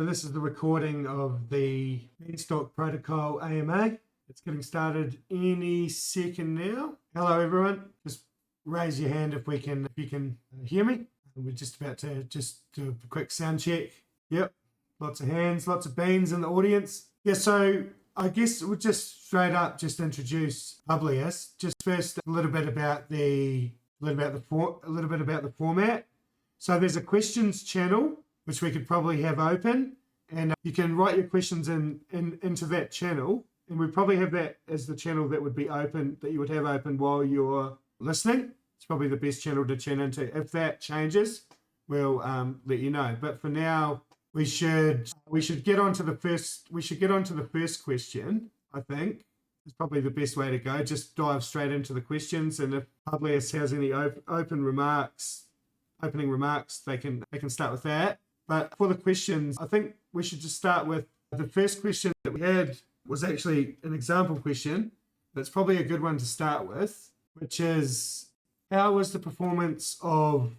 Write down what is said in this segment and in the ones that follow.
So this is the recording of the Beanstalk protocol AMA. It's getting started any second now. Hello everyone. Just raise your hand if you can hear me. We're just about to just do a quick sound check. Yep, lots of hands, lots of beans in the audience. Yeah, so I guess we'll just straight up just introduce Publius. Just first a little bit about the format. So there's a questions channel which we could probably have open, and you can write your questions into that channel, and we probably have that as the channel that would be open, that you would have open while you're listening. It's probably the best channel to tune into. If that changes, we'll let you know. But for now, we should get onto the first question. I think it's probably the best way to go. Just dive straight into the questions, and if Publius has any opening remarks, they can start with that. But for the questions, I think we should just start with the first question that we had was actually an example question. That's probably a good one to start with, which is, how was the performance of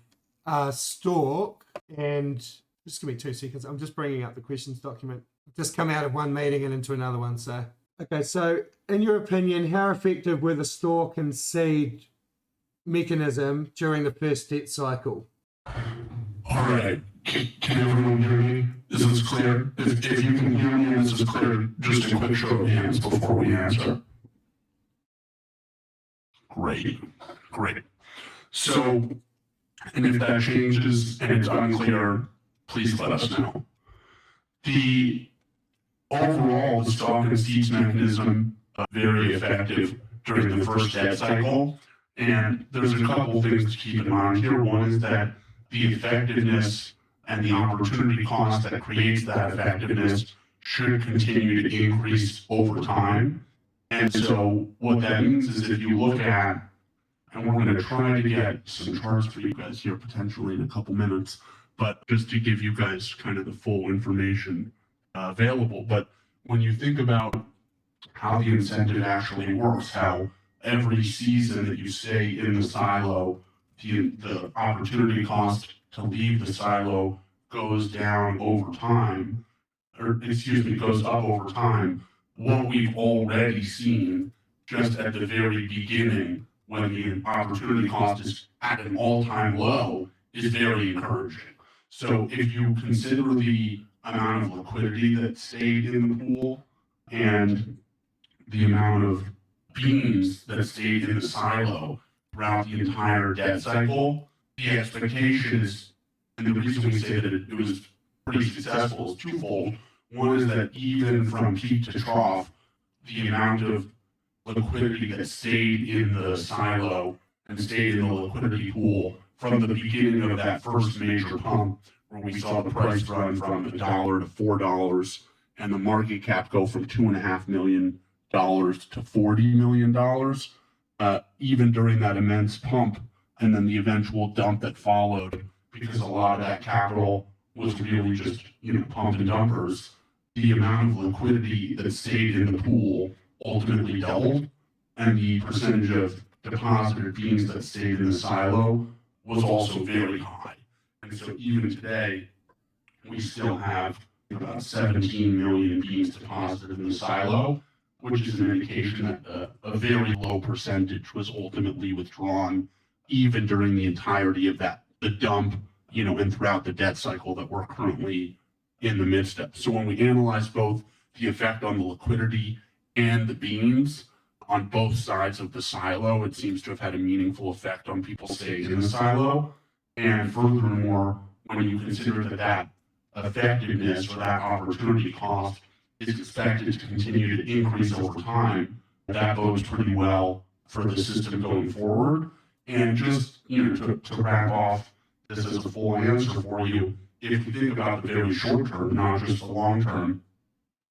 Stalk? And just give me 2 seconds. I'm just bringing up the questions document. I've just come out of one meeting and into another one. So, okay. So in your opinion, how effective were the Stalk and seed mechanism during the first debt cycle? All right. Can everyone hear me? Is this clear? If you can hear me and this is clear, just a quick show of hands before we answer. Great. So, and if that changes and it's unclear, please let us know. Overall, the Stalk and seeds mechanism very effective during the first debt cycle. And there's a couple things to keep in mind here. One is that the effectiveness and the opportunity cost that creates that effectiveness should continue to increase over time. And so what that means is, if you look at, and we're going to try to get some charts for you guys here potentially in a couple minutes, but just to give you guys kind of the full information available. But when you think about how the incentive actually works, how every season that you stay in the silo, the opportunity cost to leave the silo goes down over time, goes up over time. What we've already seen just at the very beginning, when the opportunity cost is at an all-time low, is very encouraging. So if you consider the amount of liquidity that stayed in the pool and the amount of beans that stayed in the silo throughout the entire debt cycle, the expectation is, and the reason we say that it was pretty successful, is twofold. One is that even from peak to trough, the amount of liquidity that stayed in the silo and stayed in the liquidity pool from the beginning of that first major pump, where we saw the price run from $1 to $4 and the market cap go from $2.5 million to $40 million, even during that immense pump and then the eventual dump that followed, because a lot of that capital was really just, pump and dumpers. The amount of liquidity that stayed in the pool ultimately doubled, and the percentage of deposited beans that stayed in the silo was also very high. And so even today, we still have about 17 million beans deposited in the silo, which is an indication that a very low percentage was ultimately withdrawn, even during the entirety of the dump, and throughout the debt cycle that we're currently in the midst of. So when we analyze both the effect on the liquidity and the beans on both sides of the silo, it seems to have had a meaningful effect on people staying in the silo. And furthermore, when you consider that effectiveness or that opportunity cost is expected to continue to increase over time, that bodes pretty well for the system going forward. And just, to wrap off this as a full answer for you, if you think about the very short term, not just the long term,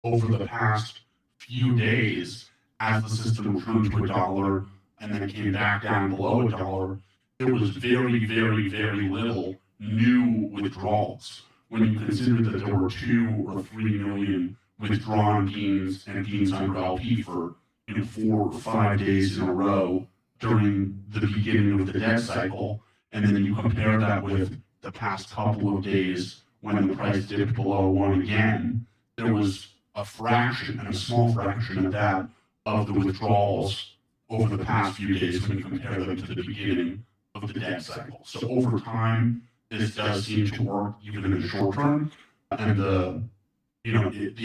over the past few days, as the system returned to $1 and then came back down below $1, there was very, very, very little new withdrawals. When you consider that there were 2 or 3 million withdrawn beans and beans under LP for 4 or 5 days in a row during the beginning of the debt cycle, and then you compare that with the past couple of days when the price dipped below 1 again, there was a fraction, and a small fraction of that, of the withdrawals over the past few days when you compare them to the beginning of the debt cycle. So over time, this does seem to work even in the short term, and the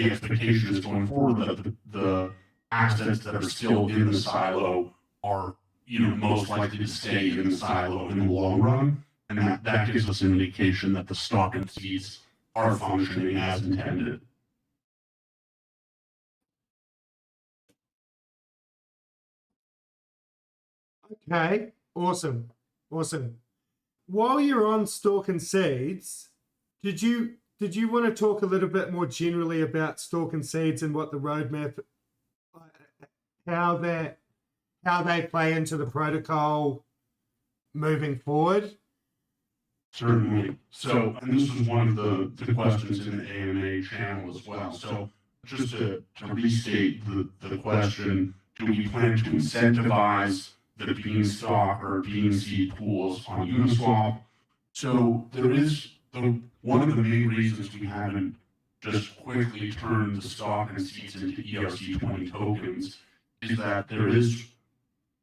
expectation is going forward that the assets that are still in the silo are most likely to stay in the silo in the long run, and that gives us an indication that the stock and seeds are functioning as intended. Okay, awesome. While you're on Stalk and Seeds, did you want to talk a little bit more generally about Stalk and Seeds and what the roadmap, how they play into the protocol moving forward? Certainly. So, and this was one of the questions in the AMA channel as well. So just to restate the question, do we plan to incentivize the Beanstalk or Beanseed pools on Uniswap? So there is one of the main reasons we haven't just quickly turned the stock and seeds into ERC20 tokens is that there is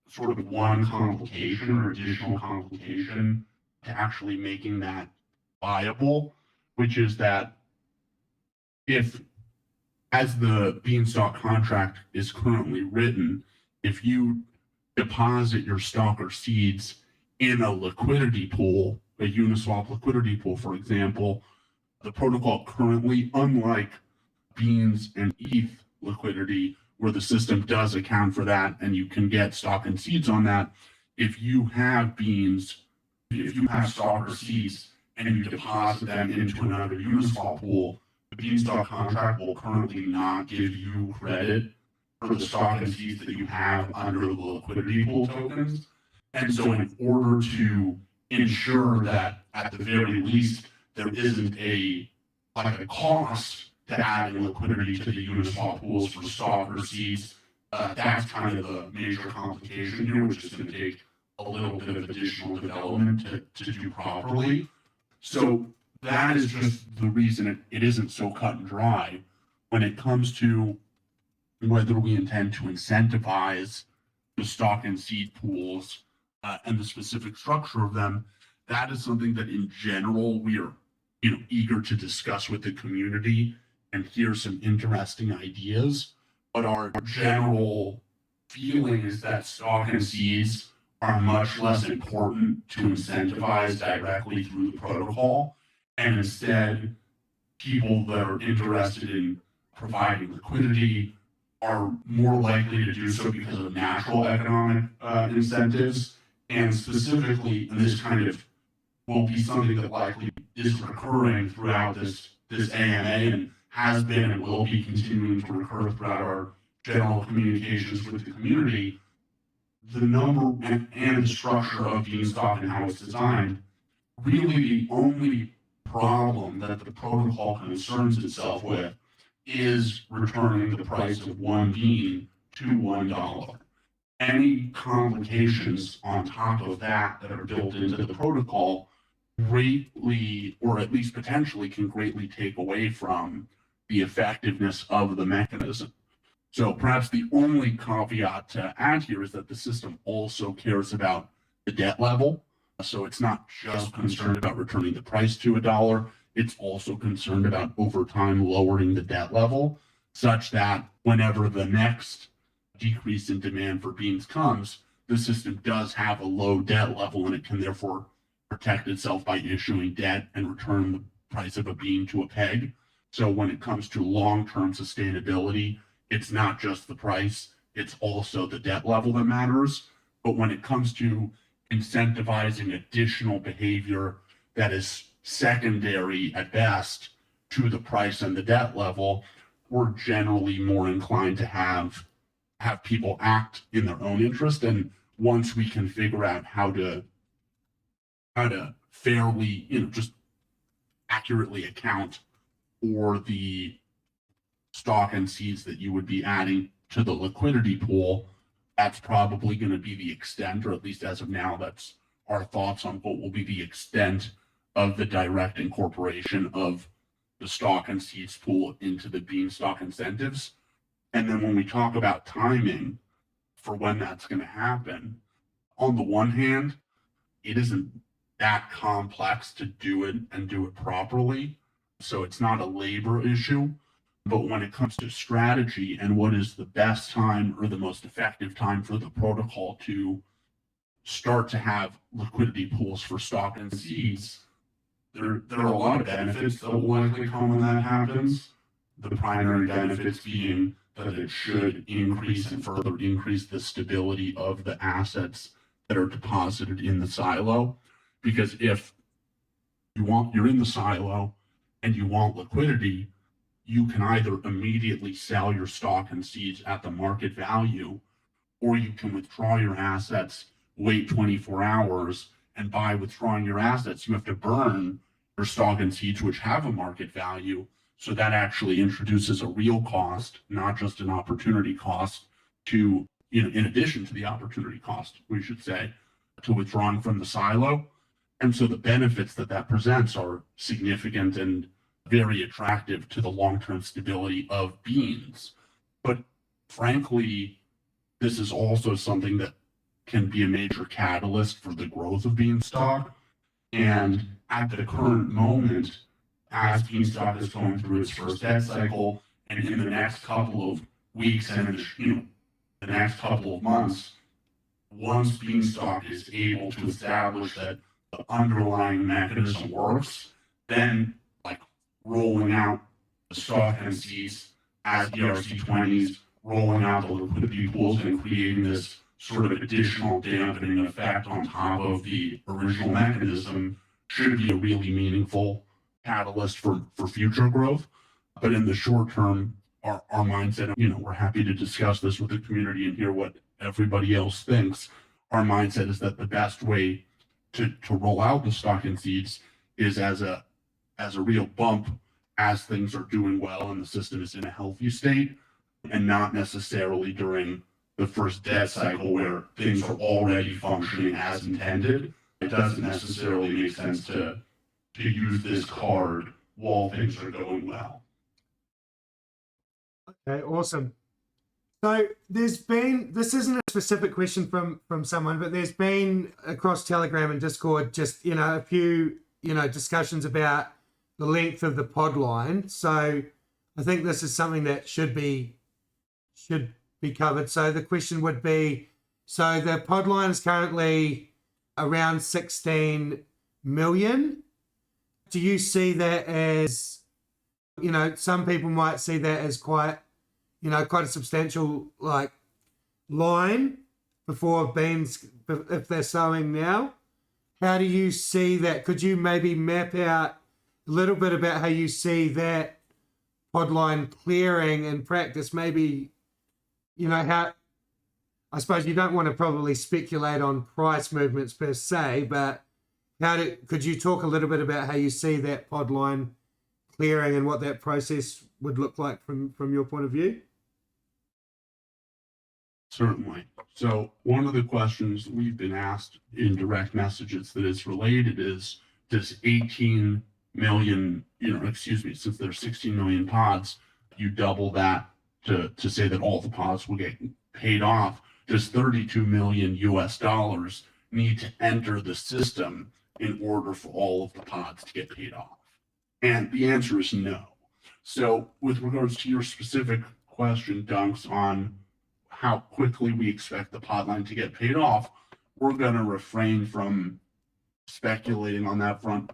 sort of one complication or additional complication to actually making that viable, which is that if, as the Beanstalk contract is currently written, if you deposit your stock or seeds in a liquidity pool, a Uniswap liquidity pool, for example, the protocol currently, unlike Beans and ETH liquidity, where the system does account for that and you can get stock and seeds on that, if you have stock or seeds and you deposit them into another Uniswap pool, the Beanstalk contract will currently not give you credit for the stock and seeds that you have under the liquidity pool tokens. And so in order to ensure that at the very least there isn't a cost to adding liquidity to the Uniswap pools for stock or seeds, that's kind of the major complication here, which is going to take a little bit of additional development to do properly. So that is just the reason it isn't so cut and dry when it comes to whether we intend to incentivize the stock and seed pools and the specific structure of them. That is something that in general we are eager to discuss with the community and hear some interesting ideas. But our general feeling is that stock and seeds are much less important to incentivize directly through the protocol, and instead people that are interested in providing liquidity are more likely to do so because of natural economic incentives. And specifically, and this kind of will be something that likely is recurring throughout this AMA and has been and will be continuing to recur throughout our general communications with the community, the number and the structure of Beanstalk and how it's designed, really the only problem that the protocol concerns itself with is returning the price of one bean to $1. Any complications on top of that are built into the protocol greatly, or at least potentially, can greatly take away from the effectiveness of the mechanism. So perhaps the only caveat to add here is that the system also cares about the debt level. So it's not just concerned about returning the price to $1. It's also concerned about over time lowering the debt level such that whenever the next decrease in demand for beans comes, the system does have a low debt level and it can therefore protect itself by issuing debt and return the price of a bean to a peg. So when it comes to long-term sustainability, it's not just the price, it's also the debt level that matters. But when it comes to incentivizing additional behavior that is secondary at best to the price and the debt level, we're generally more inclined to have people act in their own interest. And once we can figure out how to fairly, just accurately account for the stock and seeds that you would be adding to the liquidity pool, that's probably going to be the extent, or at least as of now, that's our thoughts on what will be the extent of the direct incorporation of the stock and seeds pool into the Beanstalk incentives. And then when we talk about timing for when that's going to happen, on the one hand, it isn't that complex to do it and do it properly. So it's not a labor issue. But when it comes to strategy and what is the best time or the most effective time for the protocol to start to have liquidity pools for stock and seeds, there are a lot of benefits that will likely come when that happens. The primary benefits being that it should increase and further increase the stability of the assets that are deposited in the silo. Because if you're in the silo and you want liquidity, you can either immediately sell your stock and seeds at the market value, or you can withdraw your assets, wait 24 hours, and by withdrawing your assets, you have to burn your stock and seeds, which have a market value. So that actually introduces a real cost, not just an opportunity cost to, in addition to the opportunity cost, we should say, to withdrawing from the silo. And so the benefits that presents are significant and very attractive to the long-term stability of beans. But frankly, this is also something that can be a major catalyst for the growth of Beanstalk. And at the current moment, as Beanstalk is going through its first debt cycle, and in the next couple of weeks and the next couple of months, once Beanstalk is able to establish that the underlying mechanism works, then rolling out the stock and seeds as ERC20s, rolling out the liquidity pools and creating this sort of additional dampening effect on top of the original mechanism should be a really meaningful catalyst for future growth. But in the short term, our mindset, we're happy to discuss this with the community and hear what everybody else thinks. Our mindset is that the best way to roll out the stock and seeds is as a real bump as things are doing well and the system is in a healthy state, and not necessarily during the first debt cycle where things are already functioning as intended. It doesn't necessarily make sense to use this card while things are going well. Okay, awesome. So this isn't a specific question from someone, but there's been across Telegram and Discord just, a few, discussions about the length of the Podline. So I think this is something that should be covered. So the question would be, so the Podline is currently around 16 million. Do you see that as, some people might see that as quite a substantial line before beans, if they're sowing now? How do you see that? Could you maybe map out a little bit about how you see that Podline clearing in practice? Maybe, how, I suppose you don't want to probably speculate on price movements per se, but could you talk a little bit about how you see that Podline clearing and what that process would look like from your point of view? Certainly. So one of the questions we've been asked in direct messages that is related is, does 18 million, since there's 16 million pods, you double that to say that all the pods will get paid off, does 32 million US dollars need to enter the system in order for all of the pods to get paid off? And the answer is no. So with regards to your specific question, Dunks, on how quickly we expect the Podline to get paid off, we're going to refrain from speculating on that front.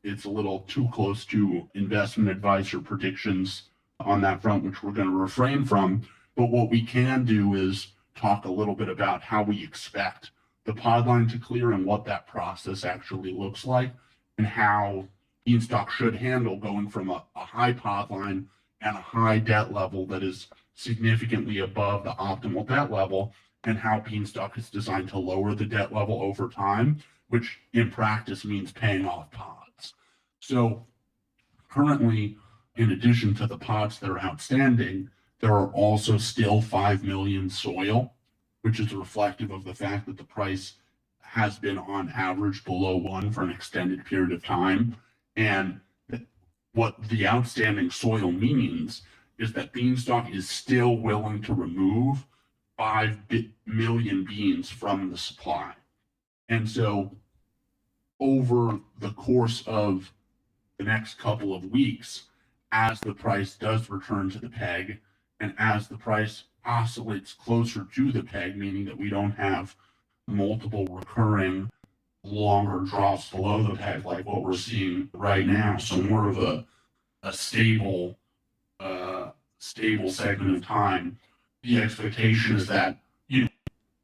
It's a little too close to investment advice or predictions on that front, which we're going to refrain from. But what we can do is talk a little bit about how we expect the Podline to clear and what that process actually looks like, and how Beanstalk should handle going from a high Podline and a high debt level that is significantly above the optimal debt level, and how Beanstalk is designed to lower the debt level over time, which in practice means paying off pods. So currently, in addition to the pods that are outstanding, there are also still 5 million soil, which is reflective of the fact that the price has been on average below 1 for an extended period of time. And what the outstanding soil means is that Beanstalk is still willing to remove 5 million beans from the supply. And so over the course of the next couple of weeks, as the price does return to the peg, and as the price oscillates closer to the peg, meaning that we don't have multiple recurring longer drops below the peg like what we're seeing right now, so more of a stable segment of time, the expectation is that,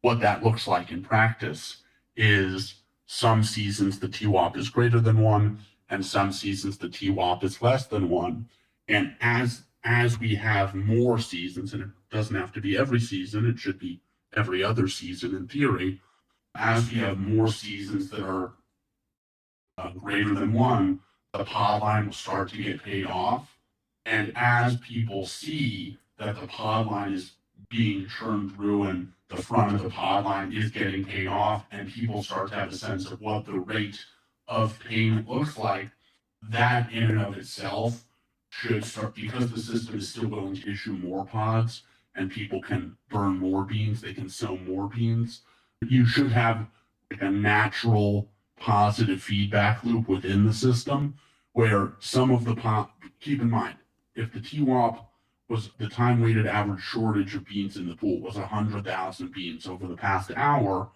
what that looks like in practice is some seasons the TWAP is greater than 1, and some seasons the TWAP is less than 1. And as we have more seasons, and it doesn't have to be every season, it should be every other season in theory, as we have more seasons that are greater than 1, the Podline will start to get paid off. And as people see that the Podline is being churned through and the front of the Podline is getting paid off, and people start to have a sense of what the rate of payment looks like, that in and of itself should start, because the system is still going to issue more pods and people can burn more beans, they can sow more beans. You should have like a natural positive feedback loop within the system where some of the keep in mind, if the TWAP was the time weighted average shortage of beans in the pool was 100,000 beans over the past hour,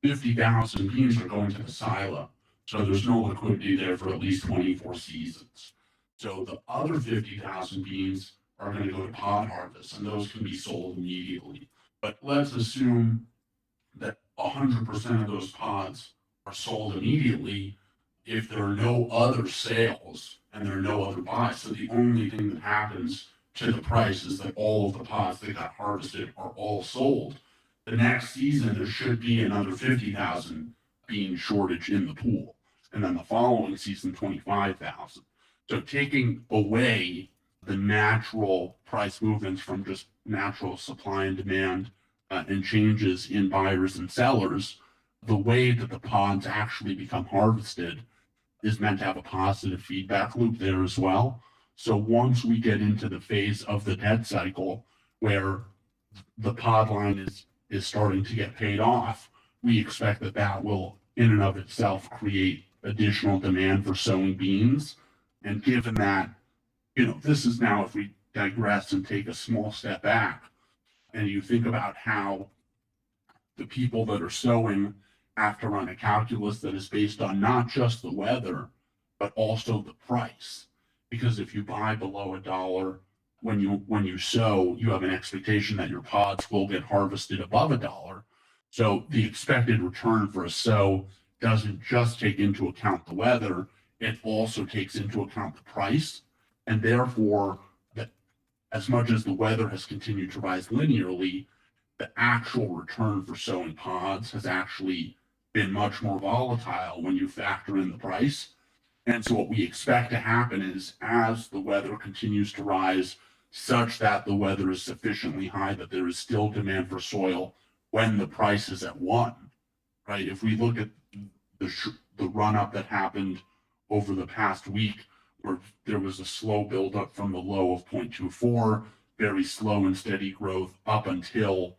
50,000 beans are going to the silo. So there's no liquidity there for at least 24 seasons. So the other 50,000 beans are going to go to pod harvest, and those can be sold immediately. But let's assume that 100% of those pods are sold immediately if there are no other sales and there are no other buys. So the only thing that happens to the price is that all of the pods that got harvested are all sold. The next season, there should be another 50,000 bean shortage in the pool. And then the following season, 25,000. So taking away the natural price movements from just natural supply and demand and changes in buyers and sellers, the way that the pods actually become harvested is meant to have a positive feedback loop there as well. So once we get into the phase of the debt cycle where the pod line is starting to get paid off, we expect that that will in and of itself create additional demand for sowing beans. And given that, this is now, if we digress and take a small step back and you think about how the people that are sowing have to run a calculus that is based on not just the weather, but also the price. Because if you buy below $1, when you sow, you have an expectation that your pods will get harvested above $1. So the expected return for a sow doesn't just take into account the weather, it also takes into account the price. And therefore, that as much as the weather has continued to rise linearly, the actual return for sowing pods has actually been much more volatile when you factor in the price. And so what we expect to happen is as the weather continues to rise, such that the weather is sufficiently high that there is still demand for soil when the price is at 1, right? If we look at the run-up that happened over the past week, where there was a slow buildup from the low of 0.24, very slow and steady growth up until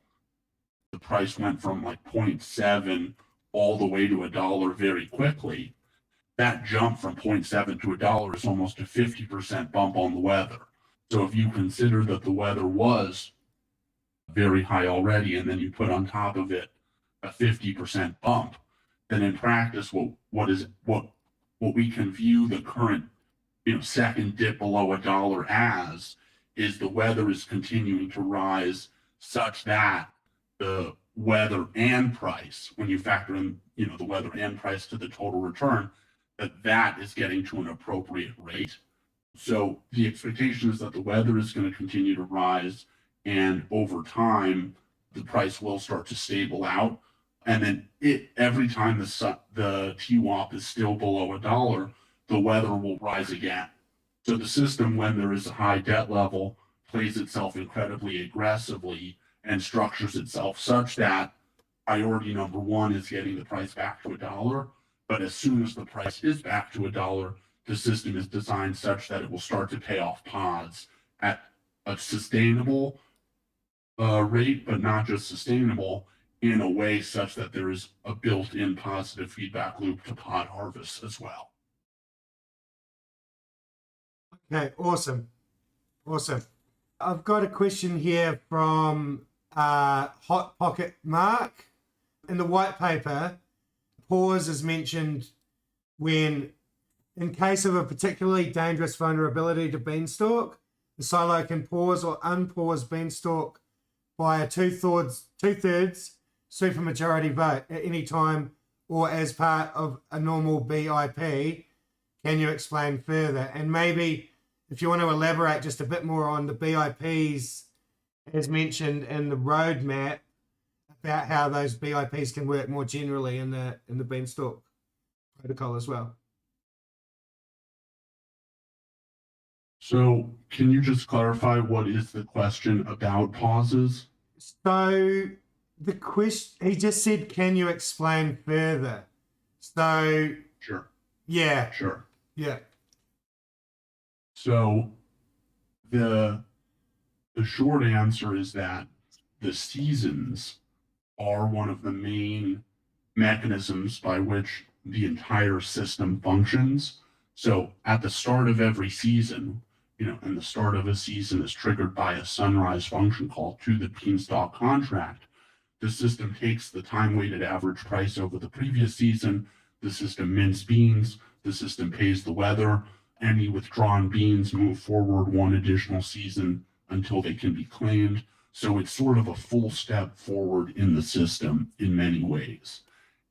the price went from like 0.7 all the way to $1 very quickly. That jump from 0.7 to $1 is almost a 50% bump on the weather. So if you consider that the weather was very high already, and then you put on top of it a 50% bump, then in practice, what we can view the current second dip below $1 as is the weather is continuing to rise such that the weather and price, when you factor in the weather and price to the total return, that is getting to an appropriate rate. So the expectation is that the weather is going to continue to rise, and over time, the price will start to stable out. And then every time the TWAP is still below $1, the weather will rise again. So the system, when there is a high debt level, plays itself incredibly aggressively and structures itself such that priority number one is getting the price back to $1. But as soon as the price is back to $1, the system is designed such that it will start to pay off pods at a sustainable rate, but not just sustainable, in a way such that there is a built-in positive feedback loop to pod harvest as well. Okay, awesome. Awesome. I've got a question here from Hot Pocket Mark. In the white paper, pause is mentioned when, in case of a particularly dangerous vulnerability to Beanstalk, the silo can pause or unpause Beanstalk by a two-thirds supermajority vote at any time or as part of a normal BIP. Can you explain further? And maybe if you want to elaborate just a bit more on the BIPs as mentioned in the roadmap about how those BIPs can work more generally in the Beanstalk protocol as well. So can you just clarify what is the question about pauses? So the question, he just said, can you explain further? So Sure. yeah. Sure. Yeah. So the short answer is that the seasons are one of the main mechanisms by which the entire system functions. So at the start of every season, and the start of a season is triggered by a sunrise function called to the Beanstalk contract. The system takes the time-weighted average price over the previous season. The system mints beans. The system pays the weather. Any withdrawn beans move forward one additional season until they can be claimed. So it's sort of a full step forward in the system in many ways.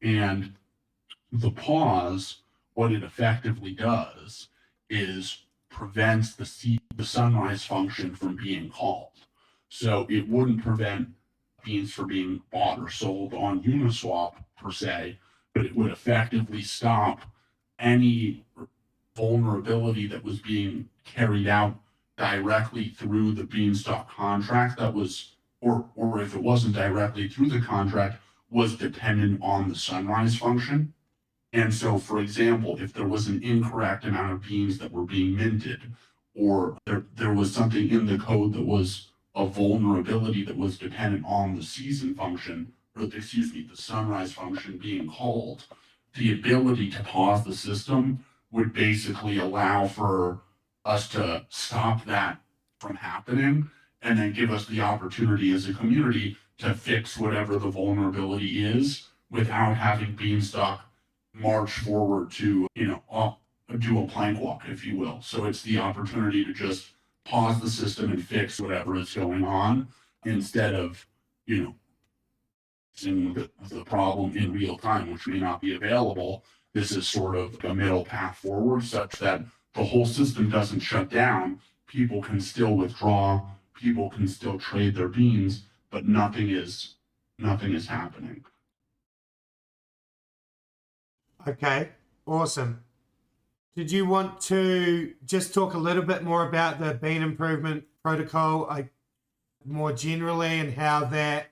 And the pause, what it effectively does is prevents the sunrise function from being called. So it wouldn't prevent beans from being bought or sold on Uniswap per se, but it would effectively stop any vulnerability that was being carried out directly through the Beanstalk contract that was, or if it wasn't directly through the contract, was dependent on the sunrise function. And so, for example, if there was an incorrect amount of beans that were being minted, or there was something in the code that was a vulnerability that was dependent on the season function, or the sunrise function being called, the ability to pause the system would basically allow for us to stop that from happening and then give us the opportunity as a community to fix whatever the vulnerability is without having Beanstalk march forward to, do a plank walk, if you will. So it's the opportunity to just pause the system and fix whatever is going on instead of, fixing the problem in real time, which may not be available. This is sort of a middle path forward such that the whole system doesn't shut down. People can still withdraw, people can still trade their beans, but nothing is happening. Okay, awesome. Did you want to just talk a little bit more about the Bean Improvement Protocol, more generally, and how the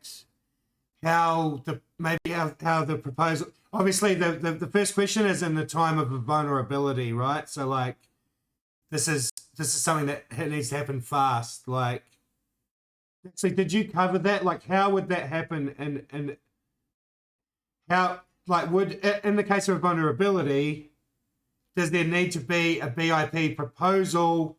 proposal? Obviously, the first question is in the time of a vulnerability, right? So, like, this is something that needs to happen fast. Like, actually, did you cover that? Like, how would that happen? And how, like, would, in the case of a vulnerability, does there need to be a BIP proposal,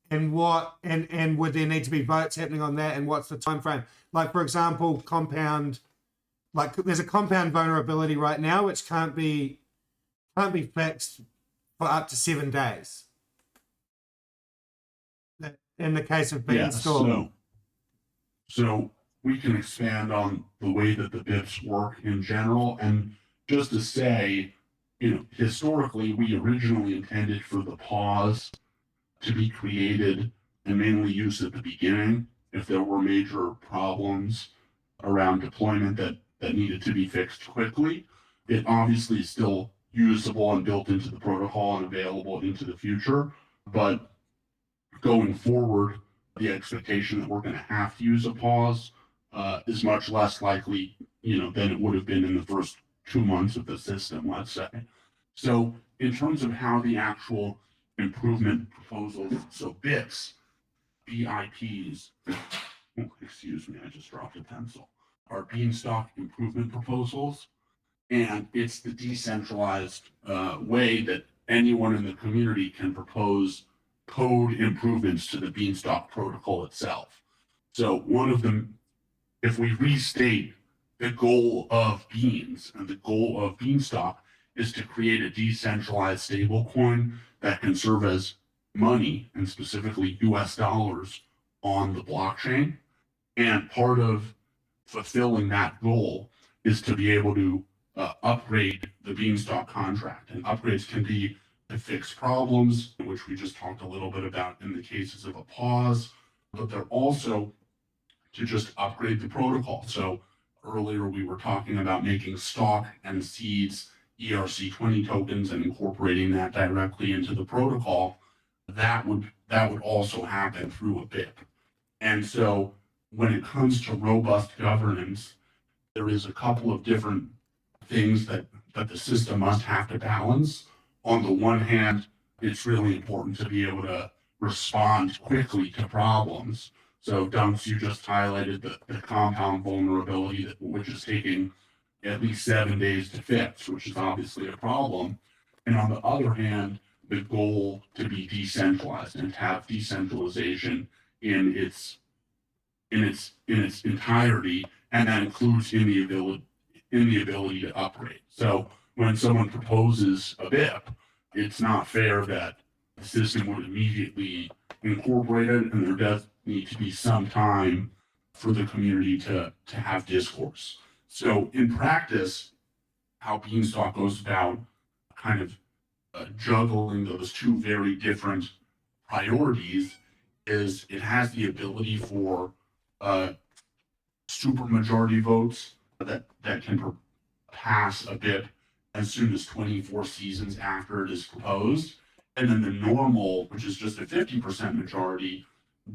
and would there need to be votes happening on that, and what's the time frame? Like, for example, compound, like, there's a compound vulnerability right now which can't be fixed for up to 7 days. In the case of Beanstalk. Yeah, so we can expand on the way that the BIPs work in general, and just to say, historically, we originally intended for the pause to be created and mainly used at the beginning if there were major problems around deployment that needed to be fixed quickly. It obviously is still usable and built into the protocol and available into the future, but going forward, the expectation that we're going to have to use a pause is much less likely, than it would have been in the first 2 months of the system, let's say. So in terms of how the actual improvement proposals, so BIPs, BIPs, oh, excuse me, I just dropped a pencil, are Beanstalk improvement proposals. And it's the decentralized way that anyone in the community can propose code improvements to the Beanstalk protocol itself. So one of them, if we restate the goal of Beans and the goal of Beanstalk is to create a decentralized stablecoin that can serve as money, and specifically US dollars, on the blockchain. And part of fulfilling that goal is to be able to upgrade the Beanstalk contract. And upgrades can be to fix problems, which we just talked a little bit about in the cases of a pause, but they're also to just upgrade the protocol. So earlier we were talking about making Stalk and Seeds ERC20 tokens and incorporating that directly into the protocol. That would also happen through a BIP. And so when it comes to robust governance, there is a couple of different things that the system must have to balance. On the one hand, it's really important to be able to respond quickly to problems. So Dunks, you just highlighted the compound vulnerability, which is taking at least 7 days to fix, which is obviously a problem. And on the other hand, the goal to be decentralized and to have decentralization in its entirety, and that includes in the ability to upgrade. So when someone proposes a BIP, it's not fair that the system would immediately incorporate it, and there does need to be some time for the community to have discourse. So in practice, how Beanstalk goes about kind of juggling those two very different priorities is it has the ability for supermajority votes that can pass a BIP as soon as 24 seasons after it is proposed. And then the normal, which is just a 50% majority,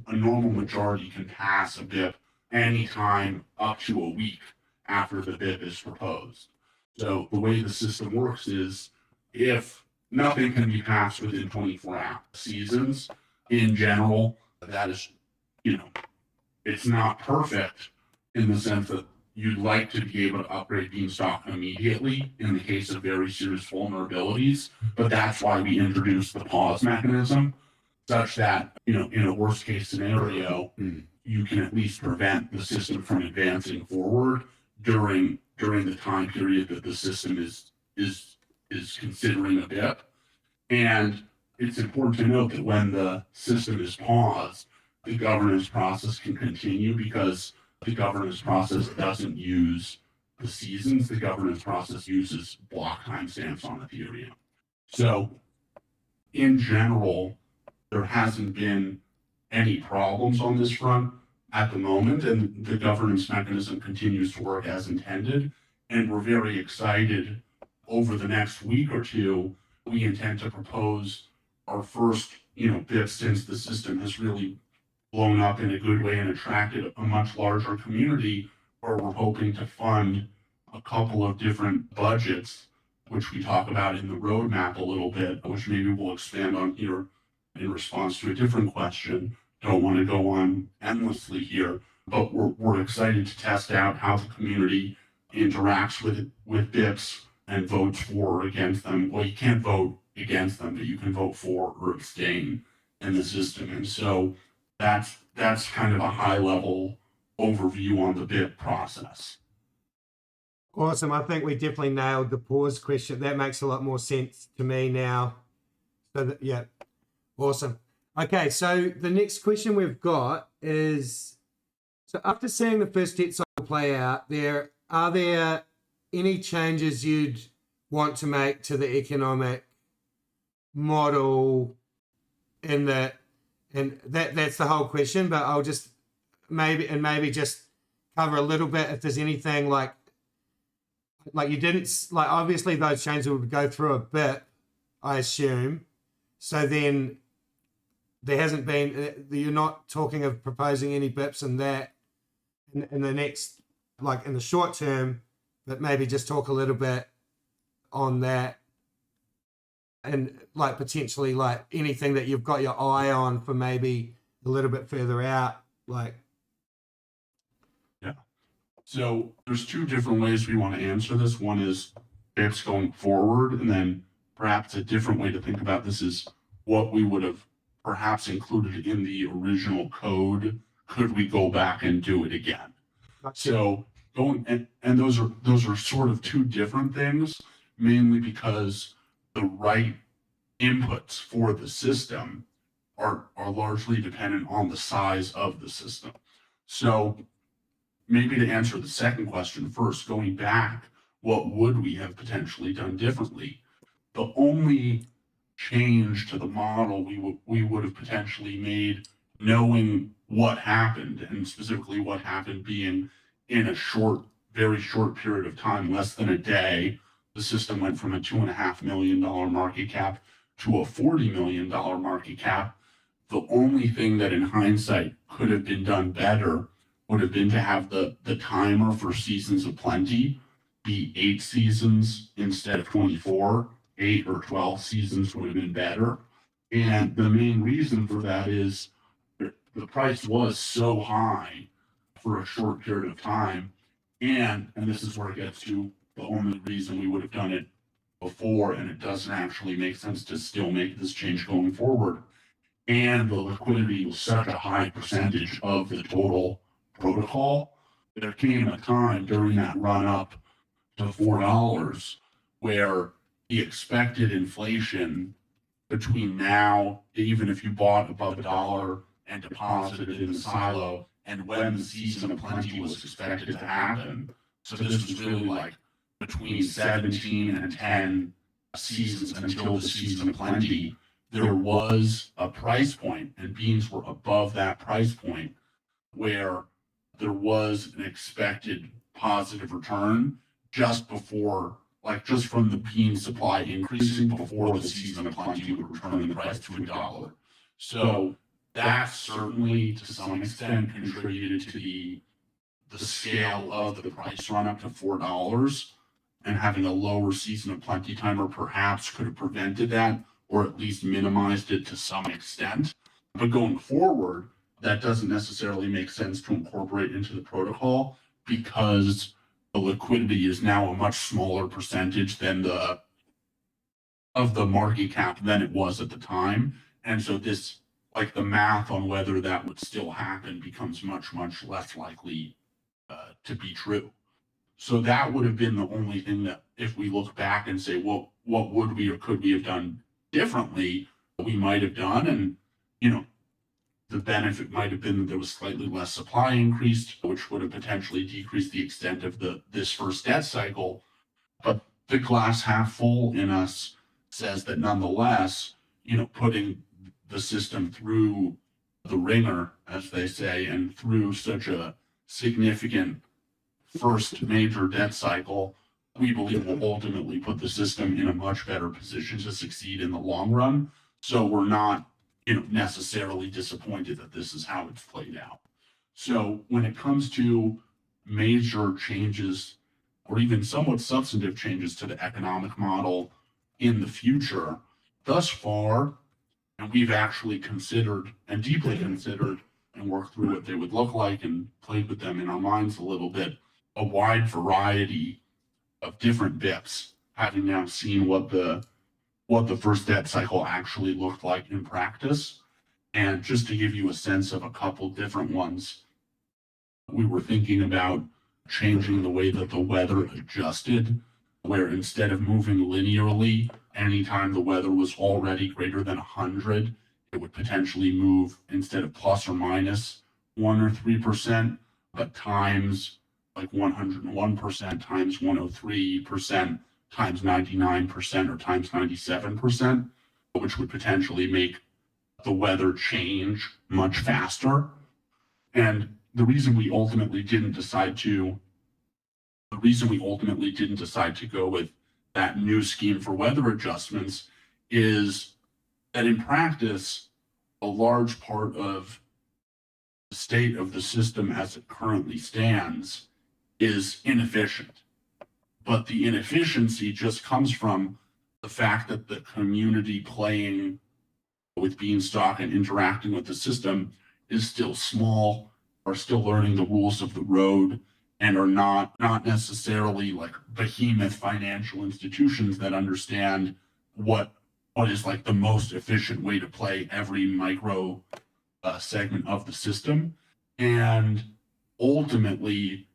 a normal majority can pass a BIP anytime up to a week after the BIP is proposed. So the way the system works is if nothing can be passed within 24 seasons, in general, that is, it's not perfect in the sense that you'd like to be able to upgrade Beanstalk immediately in the case of very serious vulnerabilities, but that's why we introduced the pause mechanism, such that, in a worst case scenario, you can at least prevent the system from advancing forward during the time period that the system is considering a BIP. And it's important to note that when the system is paused, the governance process can continue because the governance process doesn't use the seasons. The governance process uses block timestamps on Ethereum. So in general, there hasn't been any problems on this front at the moment, and the governance mechanism continues to work as intended. And we're very excited over the next week or two. We intend to propose our first, BIP since the system has really blown up in a good way and attracted a much larger community, where we're hoping to fund a couple of different budgets, which we talk about in the roadmap a little bit, which maybe we'll expand on here in response to a different question. Don't want to go on endlessly here, but we're excited to test out how the community interacts with BIPs and votes for or against them. Well, you can't vote against them, but you can vote for or abstain in the system. And so that's kind of a high level overview on the BIP process. Awesome. I think we definitely nailed the pause question. That makes a lot more sense to me now. So yeah, awesome. Okay, so the next question we've got is, so after seeing the first debt cycle play out, are there any changes you'd want to make to the economic model in that? And that's the whole question, but I'll just maybe just cover a little bit if there's anything like you didn't, like obviously those changes would go through a bit, I assume. So then there hasn't been, you're not talking of proposing any BIPs in in the next, like in the short term, but maybe just talk a little bit on that, and like potentially like anything that you've got your eye on for maybe a little bit further out, like. Yeah. So there's two different ways we want to answer this. One is BIPs going forward, and then perhaps a different way to think about this is what we would have perhaps included in the original code. Could we go back and do it again? So going and those are sort of two different things, mainly because the right inputs for the system are largely dependent on the size of the system. So maybe to answer the second question first, going back, what would we have potentially done differently? The only change to the model we would have potentially made, knowing what happened, and specifically what happened being in a very short period of time, less than a day, the system went from a $2.5 million market cap to a $40 million market cap. The only thing that in hindsight could have been done better would have been to have the timer for seasons of plenty be 8 seasons instead of 24. 8 or 12 seasons would have been better. And the main reason for that is the price was so high for a short period of time. And this is where it gets to the only reason we would have done it before, and it doesn't actually make sense to still make this change going forward. And the liquidity was such a high percentage of the total protocol. There came a time during that run up to $4 where the expected inflation between now, even if you bought above $1 and deposited in the silo, and when the season of plenty was expected to happen. So this was really like between 17 and 10 seasons until the season of plenty. There was a price point, and beans were above that price point, where there was an expected positive return just before, like just from the bean supply increasing before the season of plenty would return the price to $1. So that certainly to some extent contributed to the scale of the price run up to $4, and having a lower season of plenty timer perhaps could have prevented that, or at least minimized it to some extent. But going forward, that doesn't necessarily make sense to incorporate into the protocol, because the liquidity is now a much smaller percentage than of the market cap than it was at the time. And so this, like the math on whether that would still happen becomes much, much less likely to be true. So that would have been the only thing that, if we look back and say, well, what would we or could we have done differently, we might have done. And, the benefit might have been that there was slightly less supply increased, which would have potentially decreased the extent of this first debt cycle. But the glass half full in us says that nonetheless, putting the system through the ringer, as they say, and through such a significant first major debt cycle, we believe will ultimately put the system in a much better position to succeed in the long run. So we're not necessarily disappointed that this is how it's played out. So when it comes to major changes or even somewhat substantive changes to the economic model in the future, thus far, and we've actually considered and deeply considered and worked through what they would look like and played with them in our minds a little bit, a wide variety of different BIPs, having now seen what the first debt cycle actually looked like in practice. And just to give you a sense of a couple different ones, we were thinking about changing the way that the weather adjusted, where instead of moving linearly, anytime the weather was already greater than 100, it would potentially move instead of plus or minus 1 or 3%, but times like 101%, times 103%, times 99%, or times 97%, which would potentially make the weather change much faster. And the reason we ultimately didn't decide to go with that new scheme for weather adjustments is that in practice, a large part of the state of the system as it currently stands is inefficient. But the inefficiency just comes from the fact that the community playing with Beanstalk and interacting with the system is still small, are still learning the rules of the road, and are not necessarily like behemoth financial institutions that understand what is like the most efficient way to play every micro segment of the system. And ultimately,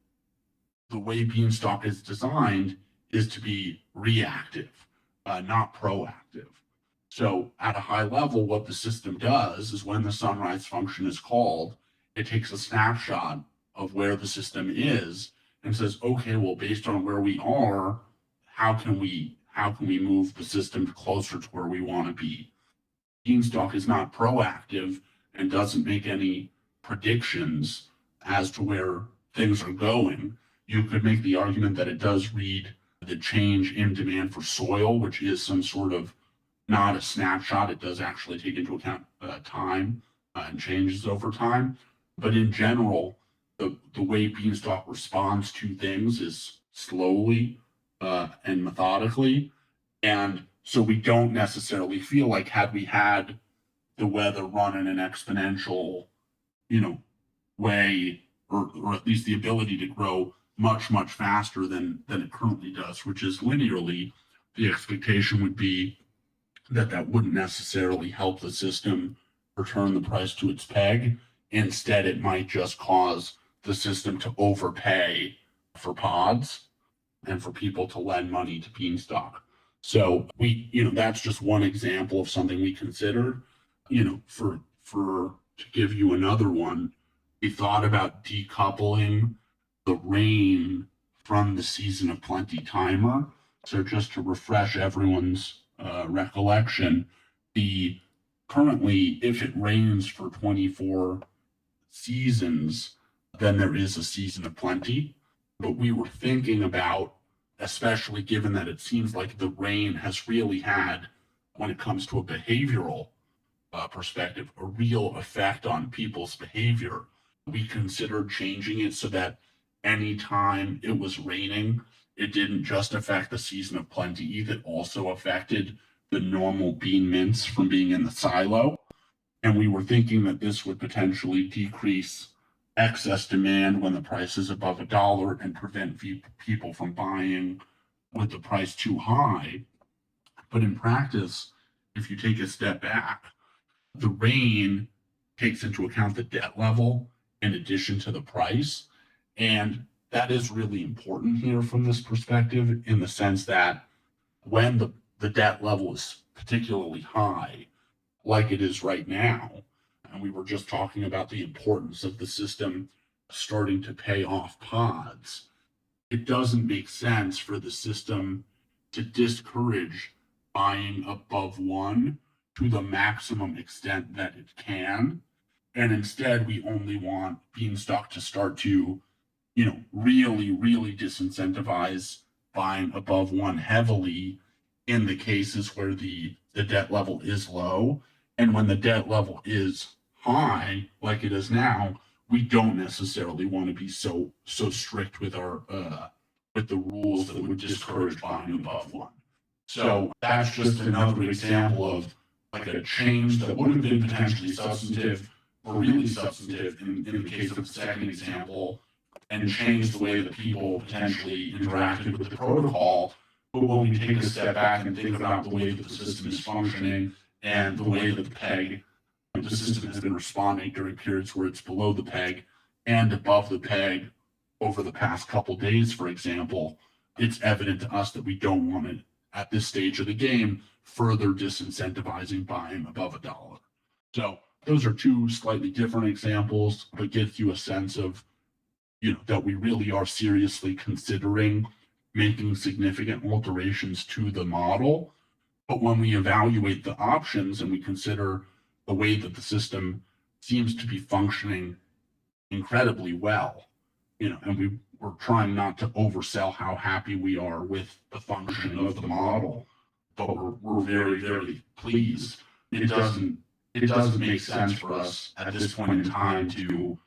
the way Beanstalk is designed is to be reactive, not proactive. So at a high level, what the system does is when the sunrise function is called, it takes a snapshot of where the system is and says, okay, well, based on where we are, how can we move the system closer to where we want to be? Beanstalk is not proactive and doesn't make any predictions as to where things are going. You could make the argument that it does read the change in demand for soil, which is some sort of not a snapshot. It does actually take into account time and changes over time. But in general, the way Beanstalk responds to things is slowly and methodically. And so we don't necessarily feel like had we had the weather run in an exponential, way, or at least the ability to grow much, much faster than it currently does, which is linearly, the expectation would be that wouldn't necessarily help the system return the price to its peg. Instead, it might just cause the system to overpay for pods and for people to lend money to Beanstalk. So that's just one example of something we considered. To give you another one, we thought about decoupling the rain from the season of plenty timer. So just to refresh everyone's recollection, currently, if it rains for 24 seasons, then there is a season of plenty. But we were thinking about, especially given that it seems like the rain has really had, when it comes to a behavioral perspective, a real effect on people's behavior. We considered changing it so that anytime it was raining, it didn't just affect the season of plenty, it also affected the normal bean mints from being in the silo. And we were thinking that this would potentially decrease excess demand when the price is above $1 and prevent people from buying with the price too high. But in practice, if you take a step back, the rain takes into account the debt level in addition to the price. And that is really important here from this perspective, in the sense that when the debt level is particularly high, like it is right now, and we were just talking about the importance of the system starting to pay off pods, it doesn't make sense for the system to discourage buying above one to the maximum extent that it can. And instead, we only want Beanstalk to start to, really, really disincentivize buying above one heavily in the cases where the debt level is low. And when the debt level is high, like it is now, we don't necessarily want to be so strict with our with the rules that would discourage buying above one. So that's just another example of like a change that would have been potentially substantive or really substantive in the case of the second example, and change the way that people potentially interacted with the protocol. But when we take a step back and think about the way that the system is functioning and the way that the system has been responding during periods where it's below the peg and above the peg over the past couple days, for example, it's evident to us that we don't want it at this stage of the game further disincentivizing buying above $1. So those are two slightly different examples, but gives you a sense of, that we really are seriously considering making significant alterations to the model. But when we evaluate the options and we consider the way that the system seems to be functioning incredibly well, and we're trying not to oversell how happy we are with the function of the model, but we're very, very pleased. It doesn't make sense for us at this point in time to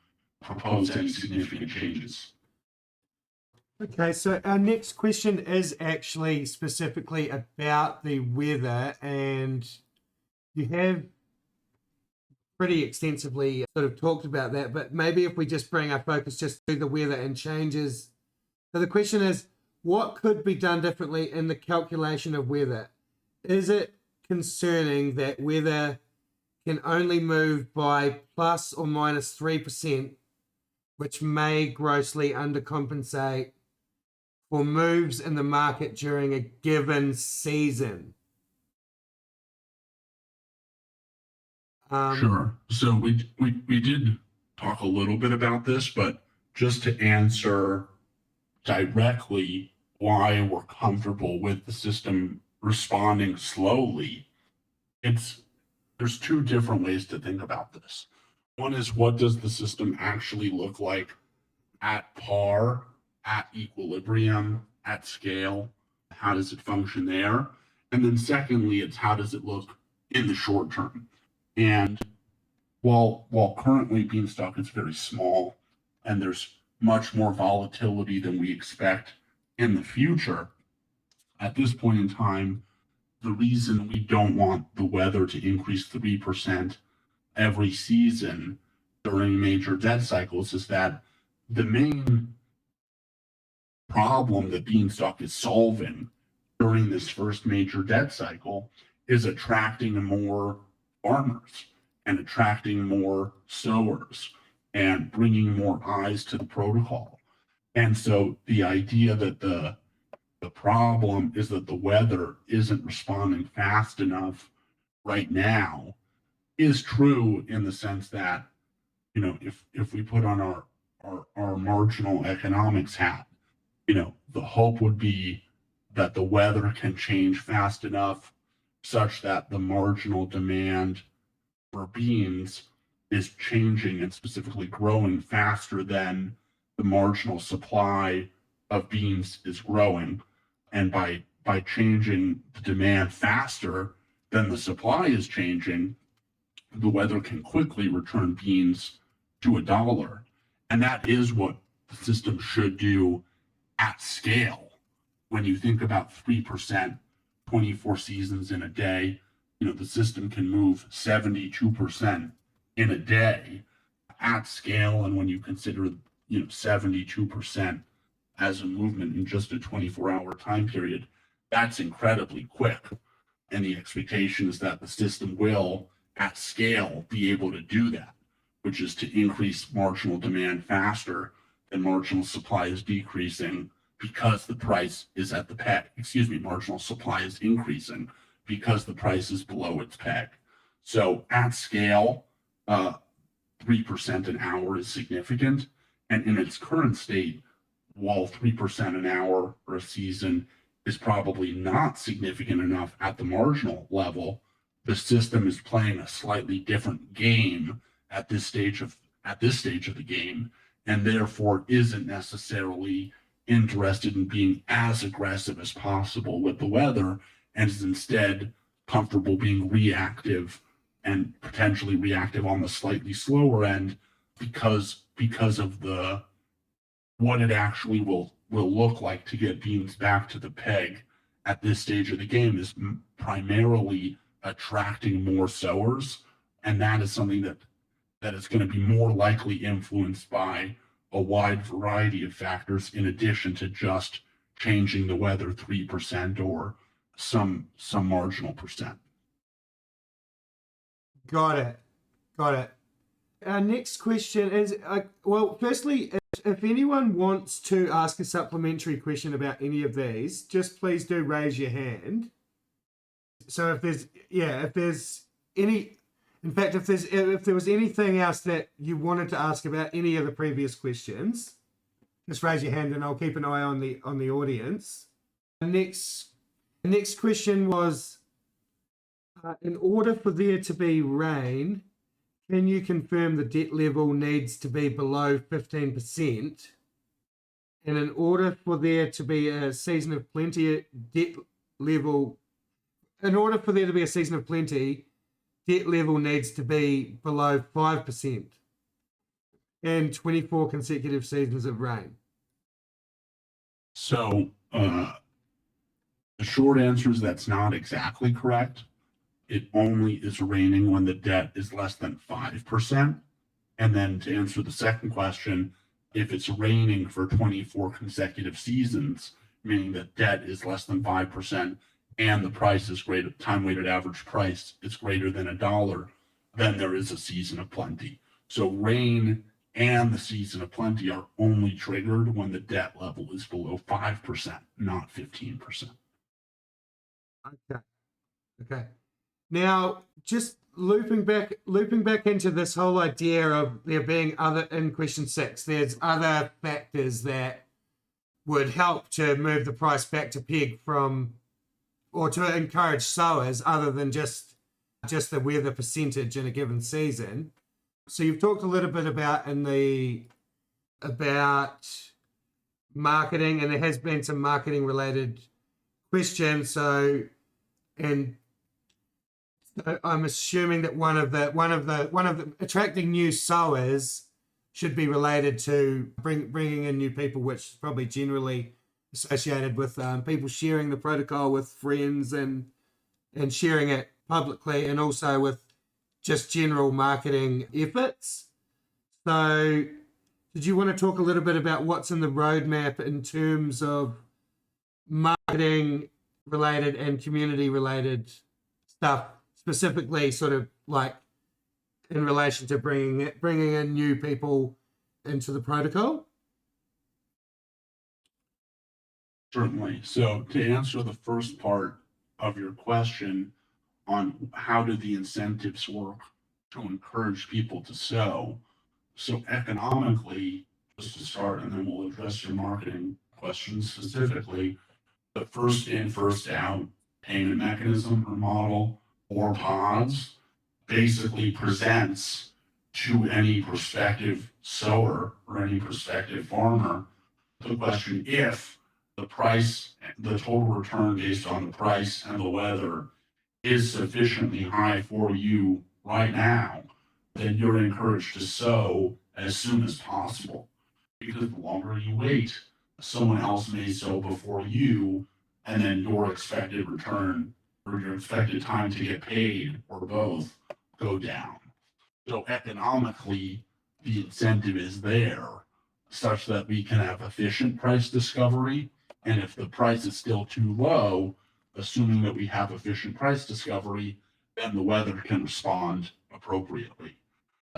propose any significant changes. Okay, so our next question is actually specifically about the weather, and you have pretty extensively sort of talked about that, but maybe if we just bring our focus just to the weather and changes. So the question is, what could be done differently in the calculation of weather? Is it concerning that weather can only move by plus or minus 3%, which may grossly undercompensate for moves in the market during a given season? Sure. So we did talk a little bit about this, but just to answer directly why we're comfortable with the system responding slowly, there's two different ways to think about this. One is, what does the system actually look like at par, at equilibrium, at scale? How does it function there? And then secondly, it's how does it look in the short term? And while currently Beanstalk is very small and there's much more volatility than we expect in the future, at this point in time, the reason we don't want the weather to increase 3% every season during major debt cycles is that the main problem that Beanstalk is solving during this first major debt cycle is attracting more farmers and attracting more sowers and bringing more eyes to the protocol. And so the idea that the problem is that the weather isn't responding fast enough right now is true, in the sense that, if we put on our marginal economics hat, the hope would be that the weather can change fast enough such that the marginal demand for beans is changing and specifically growing faster than the marginal supply of beans is growing. And by changing the demand faster than the supply is changing, the weather can quickly return beans to $1. And that is what the system should do at scale. When you think about 3%, 24 seasons in a day, the system can move 72% in a day at scale. And when you consider, 72% as a movement in just a 24-hour time period, that's incredibly quick. And the expectation is that the system will, at scale, be able to do that, which is to increase marginal demand faster than marginal supply is decreasing, because the price is at the peg. Marginal supply is increasing because the price is below its peg. So at scale, 3% an hour is significant. And in its current state, while 3% an hour or a season is probably not significant enough at the marginal level, the system is playing a slightly different game at this stage of the game, and therefore isn't necessarily interested in being as aggressive as possible with the weather, and is instead comfortable being reactive, and potentially reactive on the slightly slower end, because of what it actually will look like to get beans back to the peg at this stage of the game is primarily attracting more sowers. And that is something that is going to be more likely influenced by a wide variety of factors, in addition to just changing the weather 3% or some marginal percent. Got it. Our next question is, firstly, if anyone wants to ask a supplementary question about any of these, just please do raise your hand. So if there was anything else that you wanted to ask about any of the previous questions, just raise your hand and I'll keep an eye on the audience. The next question was, in order for there to be rain, can you confirm the debt level needs to be below 15%? And in order for there to be a season of plenty, debt level needs to be below 5%. and 24 consecutive seasons of rain? So the short answer is that's not exactly correct. It only is raining when the debt is less than 5%. And then to answer the second question, if it's raining for 24 consecutive seasons, meaning that debt is less than 5% and the price is greater, time weighted average price is greater than $1, then there is a season of plenty. So rain and the season of plenty are only triggered when the debt level is below 5%, not 15%. Okay. Okay. Now, just looping back into this whole idea of there being other, in question 6, there's other factors that would help to move the price back to peg from, or to encourage sowers other than just the weather percentage in a given season. So you've talked a little bit about marketing, and there has been some marketing related questions. So, and I'm assuming that one of the attracting new sowers should be related to bringing in new people, which is probably generally associated with people sharing the protocol with friends and sharing it publicly, and also with just general marketing efforts. So did you want to talk a little bit about what's in the roadmap in terms of marketing related and community related stuff, specifically sort of like in relation to bringing in new people into the protocol? Certainly. So to answer the first part of your question on how do the incentives work to encourage people to sow, so economically, just to start, and then we'll address your marketing questions specifically, the first in, first out payment mechanism or model, or pods, basically presents to any prospective sower or any prospective farmer the question: if the price, the total return based on the price and the weather is sufficiently high for you right now, then you're encouraged to sow as soon as possible. Because the longer you wait, someone else may sow before you, and then your expected return or your expected time to get paid, or both, go down. So economically, the incentive is there such that we can have efficient price discovery. And if the price is still too low, assuming that we have efficient price discovery, then the weather can respond appropriately.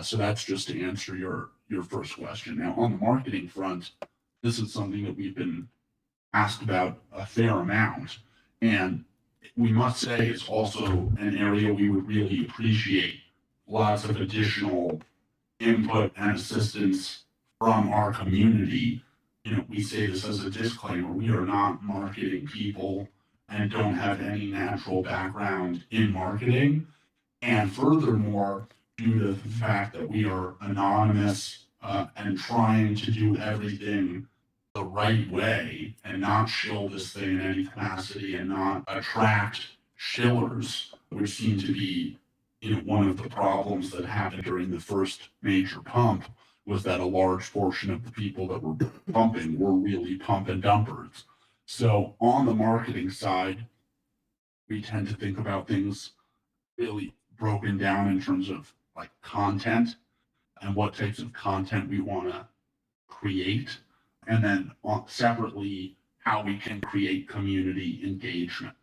So that's just to answer your first question. Now, on the marketing front, this is something that we've been asked about a fair amount. And we must say it's also an area we would really appreciate lots of additional input and assistance from our community. You know, we say this as a disclaimer: we are not marketing people and don't have any natural background in marketing. And furthermore, due to the fact that we are anonymous and trying to do everything the right way and not shill this thing in any capacity and not attract shillers, which seem to be, you know, one of the problems that happened during the first major pump, was that a large portion of the people that were pumping were really pump and dumpers. So on the marketing side, we tend to think about things really broken down in terms of like content and what types of content we want to create, and then separately how we can create community engagement.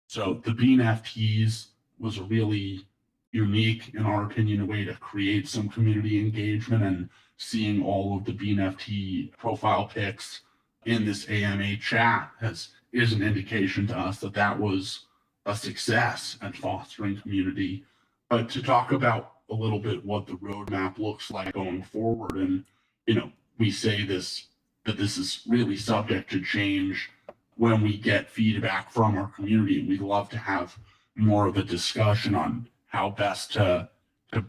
So the BeaNFTs was a really unique, in our opinion, a way to create some community engagement, and seeing all of the BeaNFT profile pics in this AMA chat is an indication to us that that was a success at fostering community. But to talk about a little bit what the roadmap looks like going forward, and you know, we say this, that this is really subject to change when we get feedback from our community. We'd love to have more of a discussion on how best to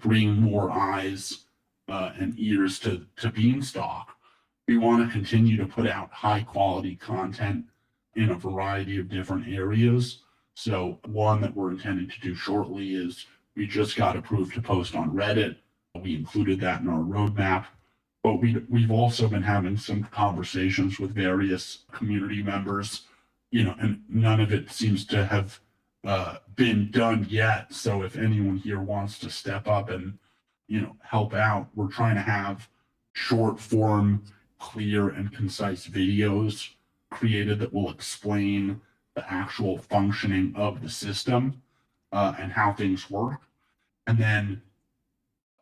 bring more eyes and ears to Beanstalk. We want to continue to put out high quality content in a variety of different areas. So one that we're intending to do shortly is we just got approved to post on Reddit. We included that in our roadmap. But we've also been having some conversations with various community members, and none of it seems to have been done yet. So if anyone here wants to step up and, help out, we're trying to have short form, clear and concise videos created that will explain the actual functioning of the system and how things work. And then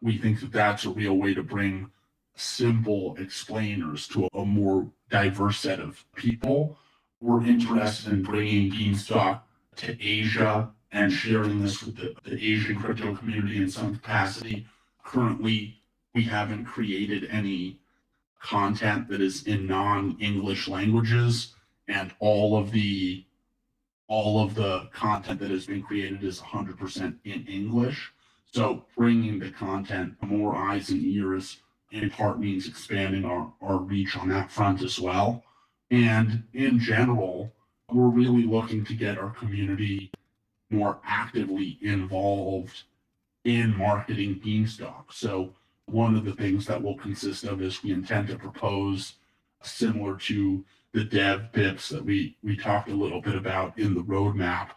we think that that's a real way to bring simple explainers to a more diverse set of people. We're interested in bringing Beanstalk to Asia and sharing this with the Asian crypto community in some capacity. Currently, we haven't created any content that is in non-English languages, and all of the content that has been created is 100% in English. So bringing the content to more eyes and ears in part means expanding our reach on that front as well. And in general, we're really looking to get our community more actively involved in marketing Beanstalk. So one of the things that will consist of is we intend to propose, similar to the dev pips that we talked a little bit about in the roadmap,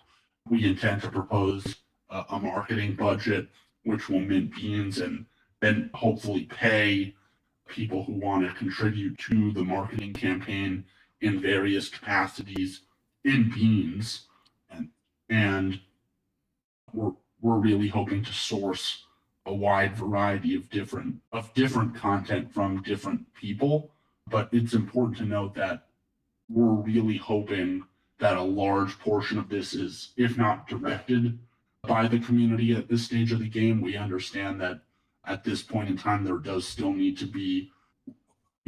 we intend to propose a marketing budget which will mint beans and then hopefully pay people who want to contribute to the marketing campaign in various capacities in beans. And we're really hoping to source a wide variety of different content from different people. But it's important to note that we're really hoping that a large portion of this is, if not directed by the community at this stage of the game. We understand that at this point in time, there does still need to be,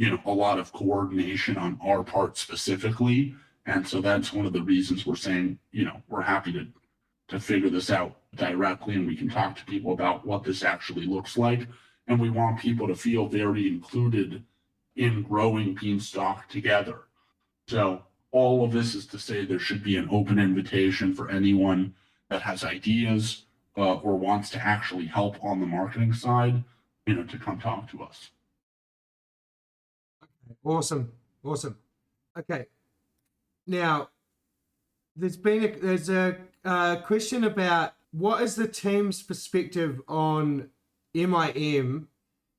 a lot of coordination on our part specifically. And so that's one of the reasons we're saying, we're happy to figure this out directly, and we can talk to people about what this actually looks like. And we want people to feel very included in growing Beanstalk together. So all of this is to say there should be an open invitation for anyone that has ideas or wants to actually help on the marketing side, to come talk to us. Awesome. Okay. Now, there's a question about what is the team's perspective on MIM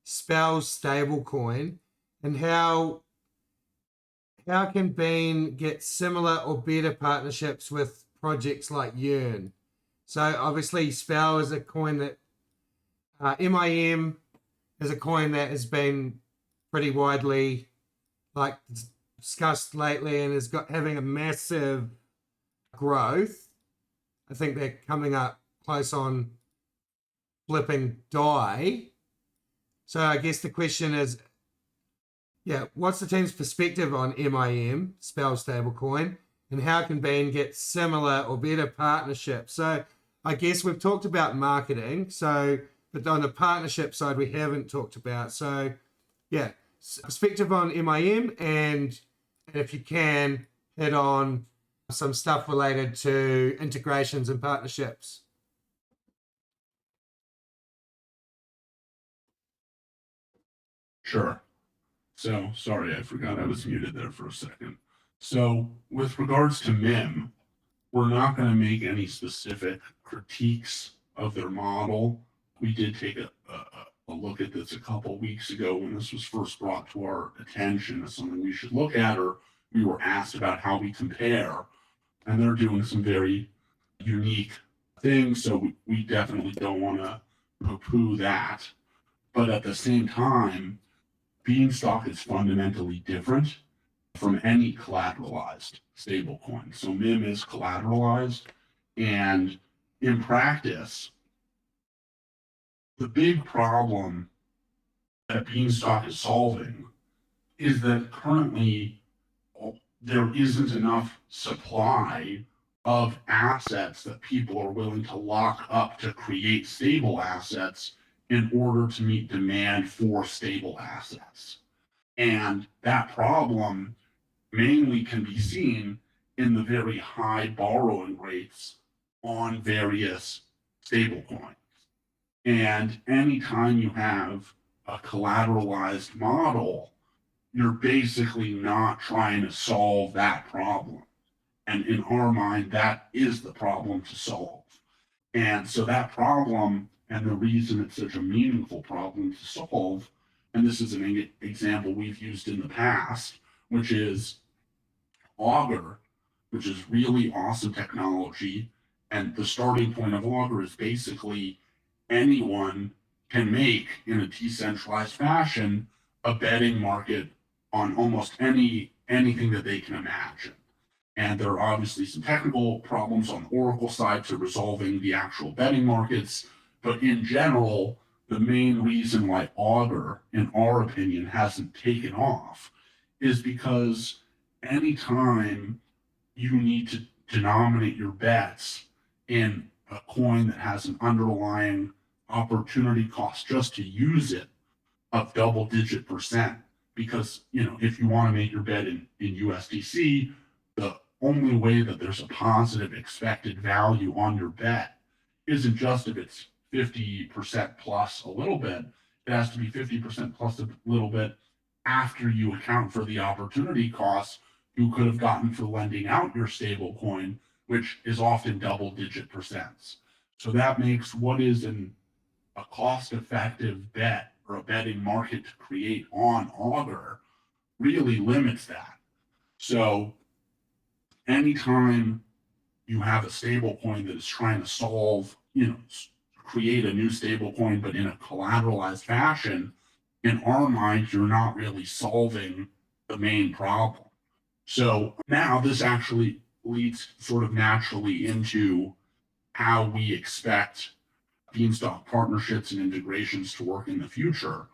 spells stablecoin, and how can Bean get similar or better partnerships with projects like Yearn? So obviously Spell is a coin that MIM is a coin that has been pretty widely discussed lately and is having a massive growth. I think they're coming up close on flipping die. So I guess the question is, what's the team's perspective on MIM, Spell Stablecoin, and how can Bean get similar or better partnerships? So I guess we've talked about marketing, but on the partnership side, we haven't talked about. So perspective on MIM, and if you can, hit on some stuff related to integrations and partnerships. Sure. So sorry, I forgot I was muted there for a second. So with regards to MIM, we're not going to make any specific critiques of their model. We did take a look at this a couple weeks ago when this was first brought to our attention as something we should look at, or we were asked about how we compare, and they're doing some very unique things. So we definitely don't want to poo-poo that. But at the same time, Beanstalk is fundamentally different from any collateralized stablecoin. So MIM is collateralized, and in practice, the big problem that Beanstalk is solving is that currently there isn't enough supply of assets that people are willing to lock up to create stable assets in order to meet demand for stable assets. And that problem mainly can be seen in the very high borrowing rates on various stablecoins. And anytime you have a collateralized model, you're basically not trying to solve that problem. And in our mind, that is the problem to solve. And so that problem, and the reason it's such a meaningful problem to solve, and this is an example we've used in the past, which is Augur, which is really awesome technology. And the starting point of Augur is basically anyone can make, in a decentralized fashion, a betting market on almost anything that they can imagine. And there are obviously some technical problems on the Oracle side to resolving the actual betting markets. But in general, the main reason why Augur, in our opinion, hasn't taken off is because anytime you need to denominate your bets in a coin that has an underlying opportunity cost just to use it of double-digit percent, because if you want to make your bet in USDC, the only way that there's a positive expected value on your bet isn't just if it's 50% plus a little bit. It has to be 50% plus a little bit after you account for the opportunity costs you could have gotten for lending out your stable coin, which is often double-digit percents. So that makes what is a cost-effective bet or a betting market to create on Augur really limits that. So anytime you have a stable coin that is trying to solve, create a new stable coin, but in a collateralized fashion, in our mind, you're not really solving the main problem. So now this actually leads sort of naturally into how we expect Beanstalk partnerships and integrations to work in the future,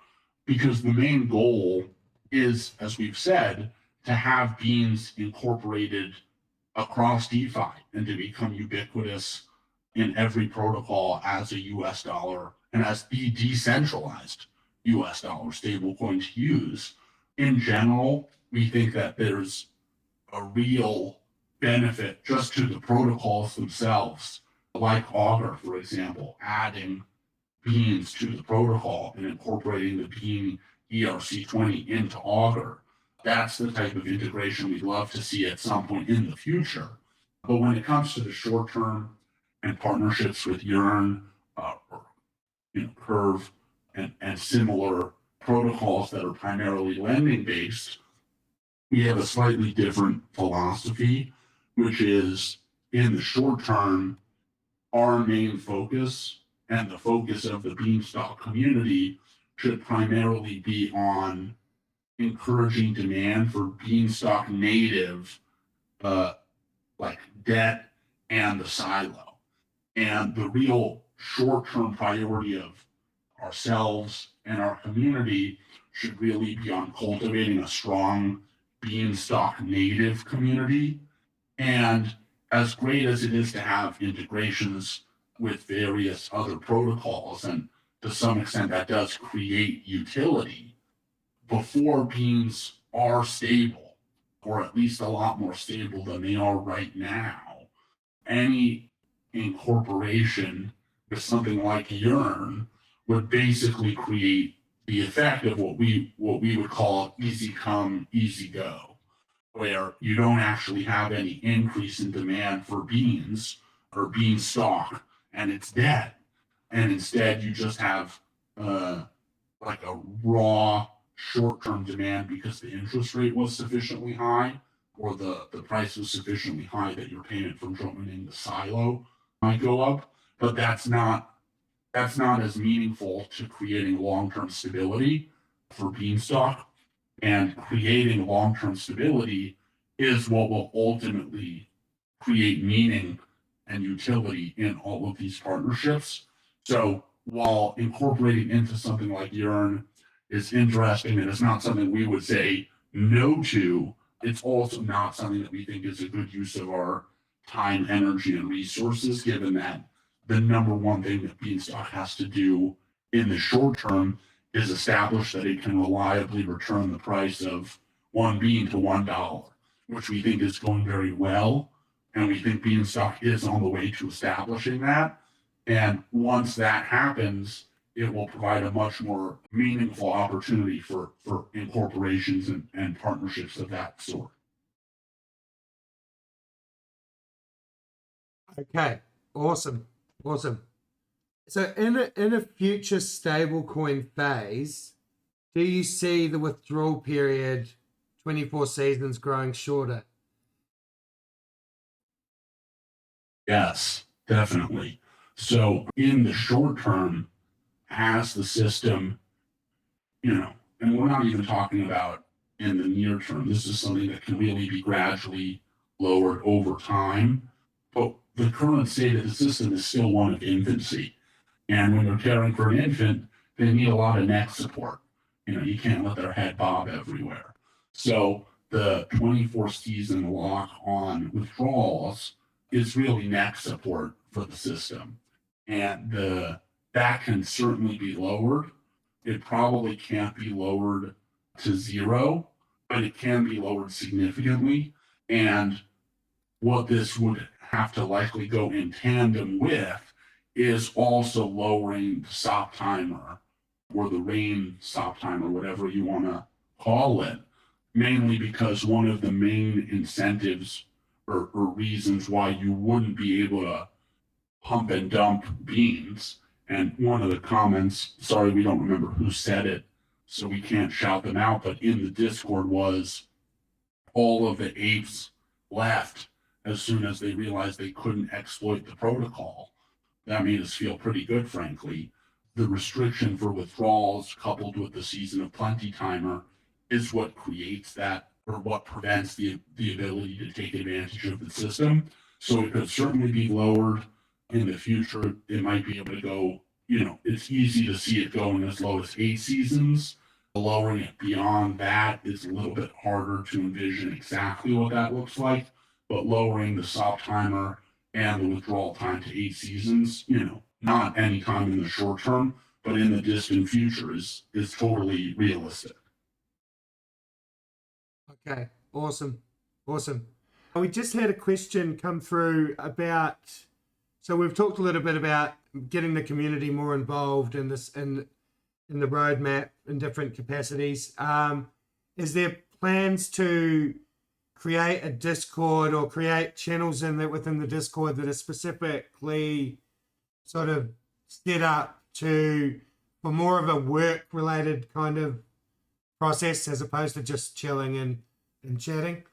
because the main goal is, as we've said, to have Beans incorporated across DeFi and to become ubiquitous in every protocol as a US dollar and as the decentralized US dollar stablecoin to use. In general, we think that there's a real benefit just to the protocols themselves, like Augur, for example, adding Beans to the protocol and incorporating the Bean ERC20 into Augur. That's the type of integration we'd love to see at some point in the future. But when it comes to the short term and partnerships with Yearn or Curve and similar protocols that are primarily lending based, we have a slightly different philosophy, which is in the short term, our main focus and the focus of the Beanstalk community should primarily be on encouraging demand for Beanstalk native, like debt and the silo. And the real short-term priority of ourselves and our community should really be on cultivating a strong Beanstalk native community. And as great as it is to have integrations with various other protocols, and to some extent that does create utility, before Beans are stable, or at least a lot more stable than they are right now, any incorporation with something like Yearn would basically create the effect of what we would call easy come, easy go, where you don't actually have any increase in demand for Beans or Beanstalk and it's dead. And instead you just have like a raw short-term demand because the interest rate was sufficiently high, or the price was sufficiently high that your payment from joining the silo might go up. But that's not as meaningful to creating long-term stability for Beanstalk. And creating long-term stability is what will ultimately create meaning and utility in all of these partnerships. So while incorporating into something like Yearn is interesting and it's not something we would say no to, it's also not something that we think is a good use of our time, energy, and resources, given that the number one thing that Beanstalk has to do in the short term is establish that it can reliably return the price of one bean to $1, which we think is going very well. And we think Beanstalk is on the way to establishing that. And once that happens, it will provide a much more meaningful opportunity for incorporations and partnerships of that sort. Okay, awesome. So in a future stablecoin phase, do you see the withdrawal period 24 seasons growing shorter? Yes, definitely. So in the short term, as the system, and we're not even talking about in the near term, this is something that can really be gradually lowered over time. But the current state of the system is still one of infancy. And when you're caring for an infant, they need a lot of neck support. You can't let their head bob everywhere. So the 24 season lock on withdrawals is really neck support for the system. And that can certainly be lowered. It probably can't be lowered to zero, but it can be lowered significantly. And what this would have to likely go in tandem with is also lowering the stop timer or the rain stop timer, whatever you want to call it, mainly because one of the main incentives or reasons why you wouldn't be able to pump and dump beans, and one of the comments, sorry, we don't remember who said it, so we can't shout them out, but in the Discord was all of the apes left as soon as they realized they couldn't exploit the protocol. That made us feel pretty good, frankly. The restriction for withdrawals coupled with the season of plenty timer is what creates that, or what prevents the ability to take advantage of the system. So it could certainly be lowered in the future. It might be able to go, it's easy to see it going as low as 8 seasons. Lowering it beyond that is a little bit harder to envision exactly what that looks like, but lowering the stop timer and the withdrawal time to 8 seasons, not any time in the short term, but in the distant future is totally realistic. Okay, awesome. We just had a question come through about, so we've talked a little bit about getting the community more involved in this, in the roadmap in different capacities. Is there plans to create a Discord or create channels within the Discord that are specifically sort of set up for more of a work related kind of process as opposed to just chilling and chatting?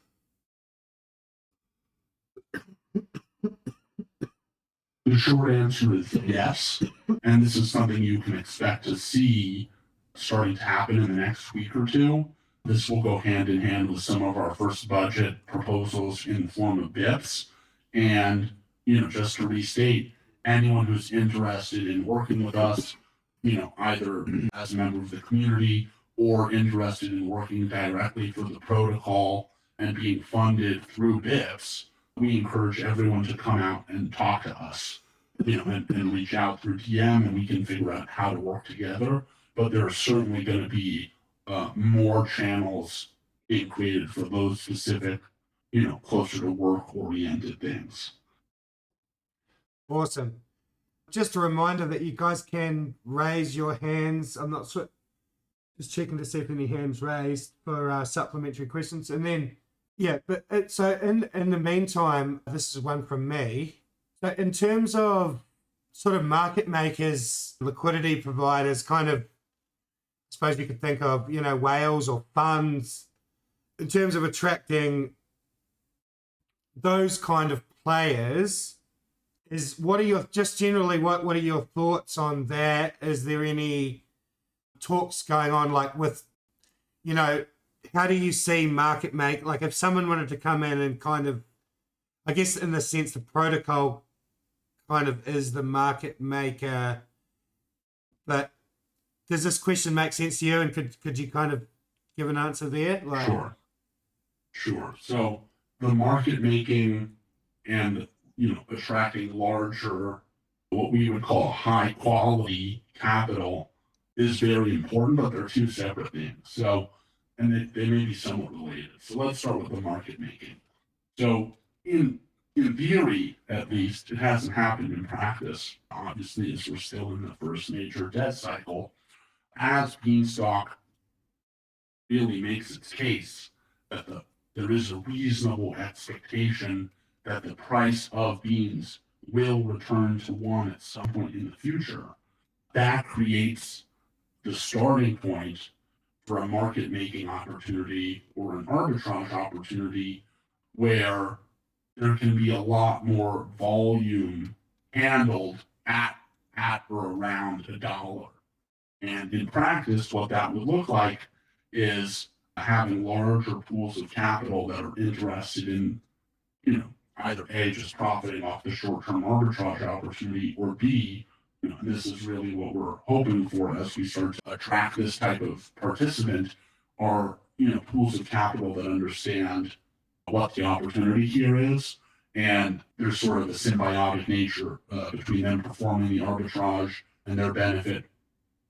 The short answer is yes. And this is something you can expect to see starting to happen in the next week or two. This will go hand in hand with some of our first budget proposals in the form of BIPs. And, just to restate, anyone who's interested in working with us, either as a member of the community or interested in working directly for the protocol and being funded through BIPs, we encourage everyone to come out and talk to us, and reach out through DM, and we can figure out how to work together. But there are certainly going to be more channels being created for those specific, closer to work-oriented things. Awesome. Just a reminder that you guys can raise your hands. I'm not sure, just checking to see if any hands raised for supplementary questions. And then, so in the meantime, this is one from me. So in terms of sort of market makers, liquidity providers, kind of, I suppose you could think of, whales or funds, in terms of attracting those kind of players, what are your thoughts on that? Is there any talks going on, like with, how do you see market make, like if someone wanted to come in and kind of, I guess in the sense the protocol kind of is the market maker, but does this question make sense to you? And could you kind of give an answer there? Sure. So the market making and, attracting larger, what we would call high quality capital is very important, but they're two separate things. So, and they may be somewhat related. So let's start with the market making. So in in theory, at least, it hasn't happened in practice. Obviously, as we're still in the first major debt cycle, as Beanstalk really makes its case that there is a reasonable expectation that the price of beans will return to one at some point in the future, that creates the starting point for a market making opportunity or an arbitrage opportunity where there can be a lot more volume handled at or around $1. And in practice, what that would look like is having larger pools of capital that are interested in, either A, just profiting off the short-term arbitrage opportunity, or B, and this is really what we're hoping for as we start to attract this type of participant, are, pools of capital that understand what the opportunity here is. And there's sort of a symbiotic nature between them performing the arbitrage and their benefit,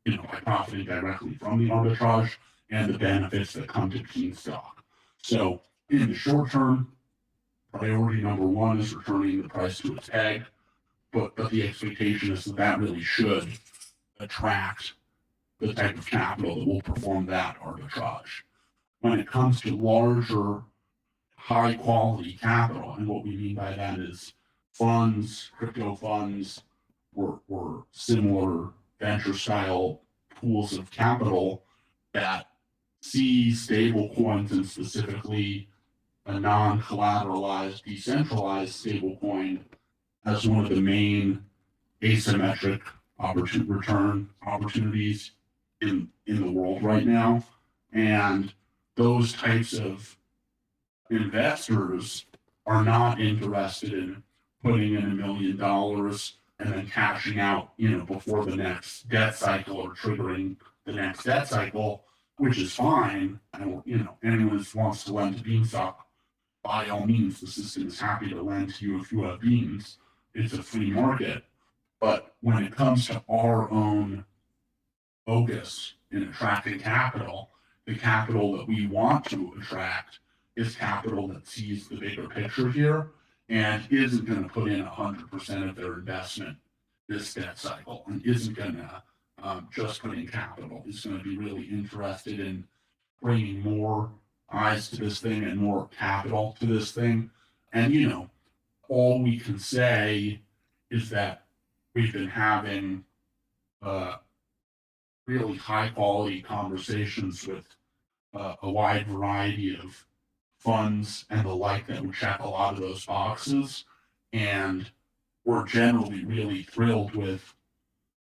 by profiting directly from the arbitrage and the benefits that come to Beanstalk. So in the short term, priority number one is returning the price to its peg, but the expectation is that really should attract the type of capital that will perform that arbitrage. When it comes to larger, high quality capital, and what we mean by that is funds, crypto funds, or similar venture style pools of capital that see stable coins, and specifically a non-collateralized, decentralized stable coin, as one of the main asymmetric return opportunities in the world right now. And those types of investors are not interested in putting in $1 million and then cashing out, before the next debt cycle or triggering the next debt cycle, which is fine. And, anyone who wants to lend to Beanstalk, by all means, the system is happy to lend to you if you have beans. It's a free market. But when it comes to our own focus in attracting capital, the capital that we want to attract is capital that sees the bigger picture here and isn't going to put in 100% of their investment this debt cycle, and isn't going to just put in capital. Is going to be really interested in bringing more eyes to this thing and more capital to this thing. And, all we can say is that we've been having really high quality conversations with a wide variety of funds and the like that would check a lot of those boxes. And we're generally really thrilled with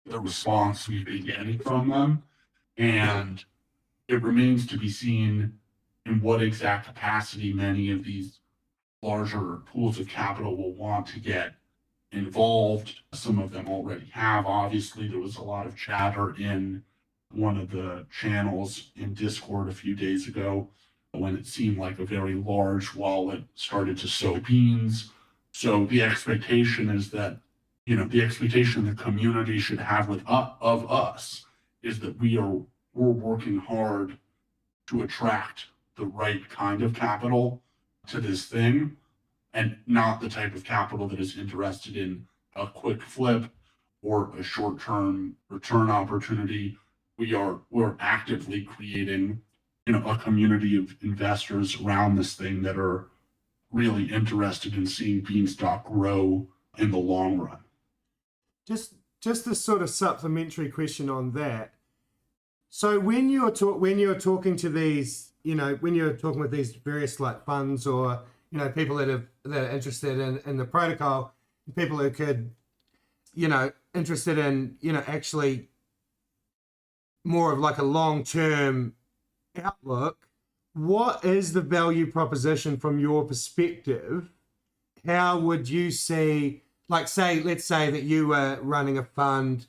the response we've been getting from them. And it remains to be seen in what exact capacity many of these larger pools of capital will want to get involved. Some of them already have. Obviously, there was a lot of chatter in one of the channels in Discord a few days ago when it seemed like a very large wallet started to sow beans. So the expectation is that, the expectation the community should have of us is that we're working hard to attract the right kind of capital to this thing, and not the type of capital that is interested in a quick flip or a short-term return opportunity. We're actively creating, a community of investors around this thing that are really interested in seeing Beanstalk grow in the long run. Just a sort of supplementary question on that. So when you're talking to these, when you're talking with these various like funds or people that are interested in the protocol, people who could, interested in actually more of like a long-term outlook, what is the value proposition from your perspective? How would you see, let's say that you were running a fund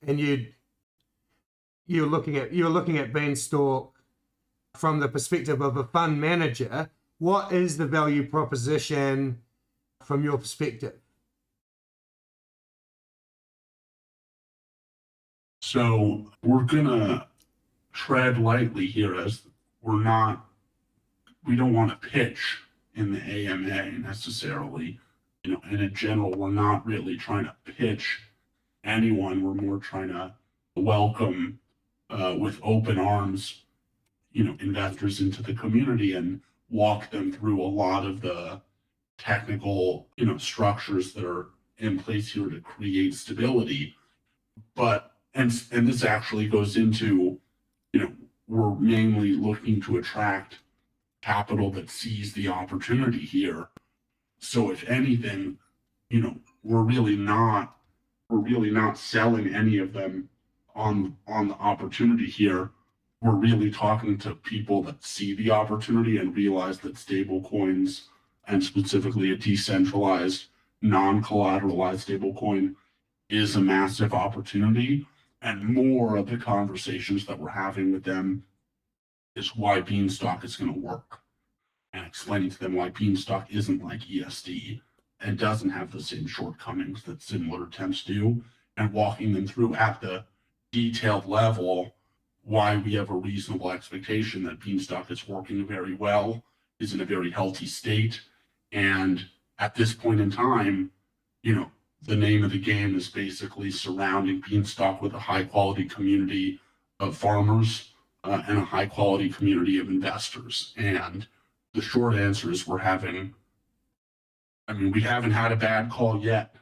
and you're looking at Beanstalk from the perspective of a fund manager. What is the value proposition from your perspective? So we're gonna tread lightly here, as we don't want to pitch in the AMA necessarily and in general, we're not really trying to pitch anyone. We're more trying to welcome with open arms, investors into the community and walk them through a lot of the technical, structures that are in place here to create stability. But and this actually goes into, we're mainly looking to attract capital that sees the opportunity here. So if anything, we're really not selling any of them on the opportunity here. We're really talking to people that see the opportunity and realize that stable coins, and specifically a decentralized, non-collateralized stable coin, is a massive opportunity. And more of the conversations that we're having with them is why Beanstalk is going to work, and explaining to them why Beanstalk isn't like ESD and doesn't have the same shortcomings that similar attempts do, and walking them through at the detailed level why we have a reasonable expectation that Beanstalk is working very well, is in a very healthy state. And at this point in time, the name of the game is basically surrounding Beanstalk with a high quality community of farmers and a high quality community of investors. And the short answer is we haven't had a bad call yet.